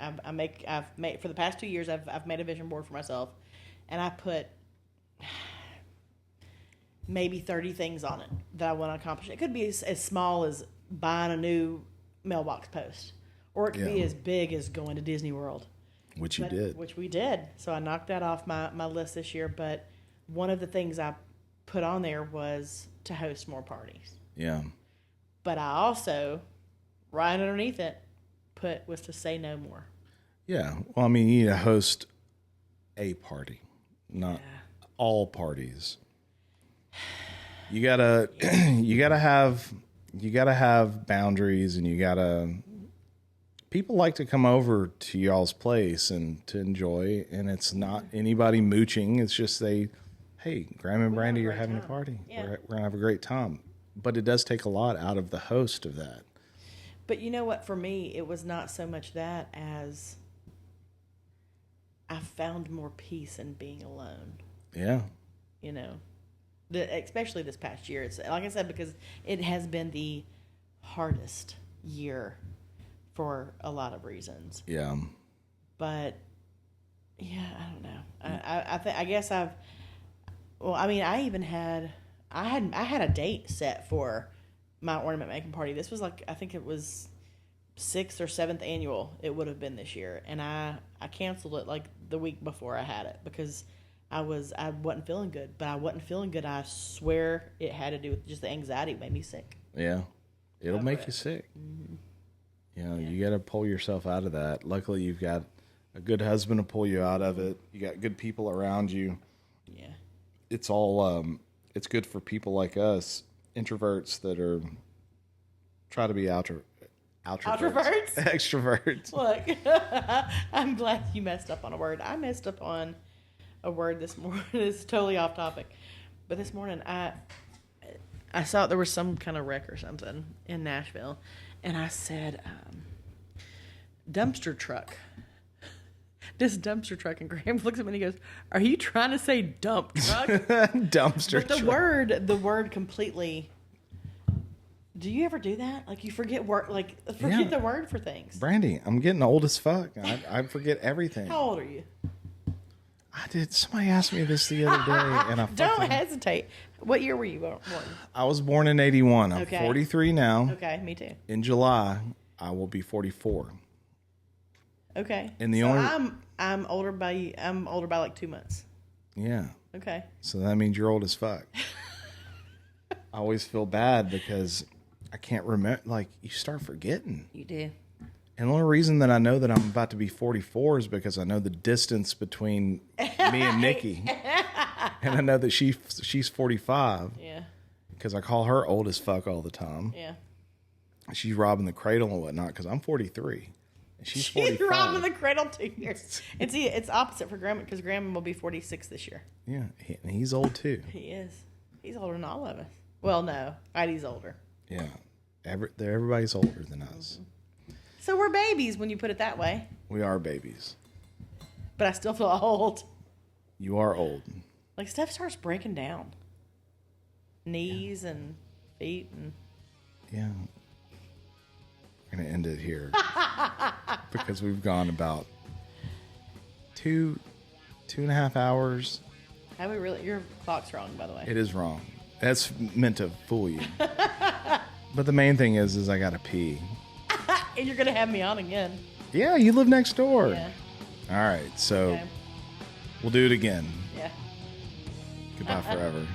I've made for the past 2 years. I've made a vision board for myself, and I put maybe 30 things on it that I want to accomplish. It could be as small as buying a new mailbox post, or it could be as big as going to Disney World. Which we did. So I knocked that off my list this year. But one of the things I put on there was to host more parties. Yeah. But I also, right underneath it, was to say no more. Yeah. Well, I mean, you need to host a party, not all parties. You gotta have boundaries, and people like to come over to y'all's place and to enjoy, and it's not anybody mooching. It's just hey, Graham and Brandy are having a party. Yeah. We're going to have a great time. But it does take a lot out of the host of that. But you know what? For me, it was not so much that as I found more peace in being alone. Yeah. Especially this past year. It's like I said, because it has been the hardest year for a lot of reasons. Yeah. But I don't know. I guess I even had a date set for my ornament making party. This was I think it was 6th or 7th annual it would have been this year, and I canceled it like the week before I had it because I wasn't feeling good. But I wasn't feeling good. I swear it had to do with just the anxiety. It made me sick. Yeah, it'll make you sick. Mm-hmm. You got to pull yourself out of that. Luckily, you've got a good husband to pull you out of it. You got good people around you. Yeah. it's all it's good for people like us, introverts that are try to be outroverts. Extroverts. Look, I'm glad you messed up on a word. I messed up on a word this morning. It's totally off topic. But this morning, I saw there was some kind of wreck or something in Nashville. And I said, dumpster truck. This dumpster truck. And Graham looks at me and he goes, are you trying to say dump truck? Dumpster but truck. The word completely... Do you ever do that? Like you forget the word for things. Brandy, I'm getting old as fuck. I forget everything. How old are you? I did. Somebody asked me this the other day, and I don't hesitate. What year were you born? I was born in 81. I'm 43 now. Okay, me too. In July, I will be 44. Okay. And I'm older by like 2 months. Yeah. Okay. So that means you're old as fuck. I always feel bad because I can't remember. Like, you start forgetting. You do. And the only reason that I know that I'm about to be 44 is because I know the distance between me and Nikki. And I know that she's 45. Yeah. Because I call her old as fuck all the time. Yeah. She's robbing the cradle and whatnot because I'm 43. And she's 45. She's robbing the cradle 2 years. And see, it's opposite for Grandma because Grandma will be 46 this year. Yeah. And he's old too. He is. He's older than all of us. Well, no. Heidi's older. Yeah. Everybody's older than us. So we're babies when you put it that way. We are babies. But I still feel old. You are old. Like stuff starts breaking down. Knees and feet and... Yeah. We're going to end it here. Because we've gone about 2.5 hours. Have we really? Your clock's wrong, by the way. It is wrong. That's meant to fool you. But the main thing is I got to pee. And you're going to have me on again. Yeah, you live next door. Yeah. All right, so we'll do it again. Yeah. Goodbye forever.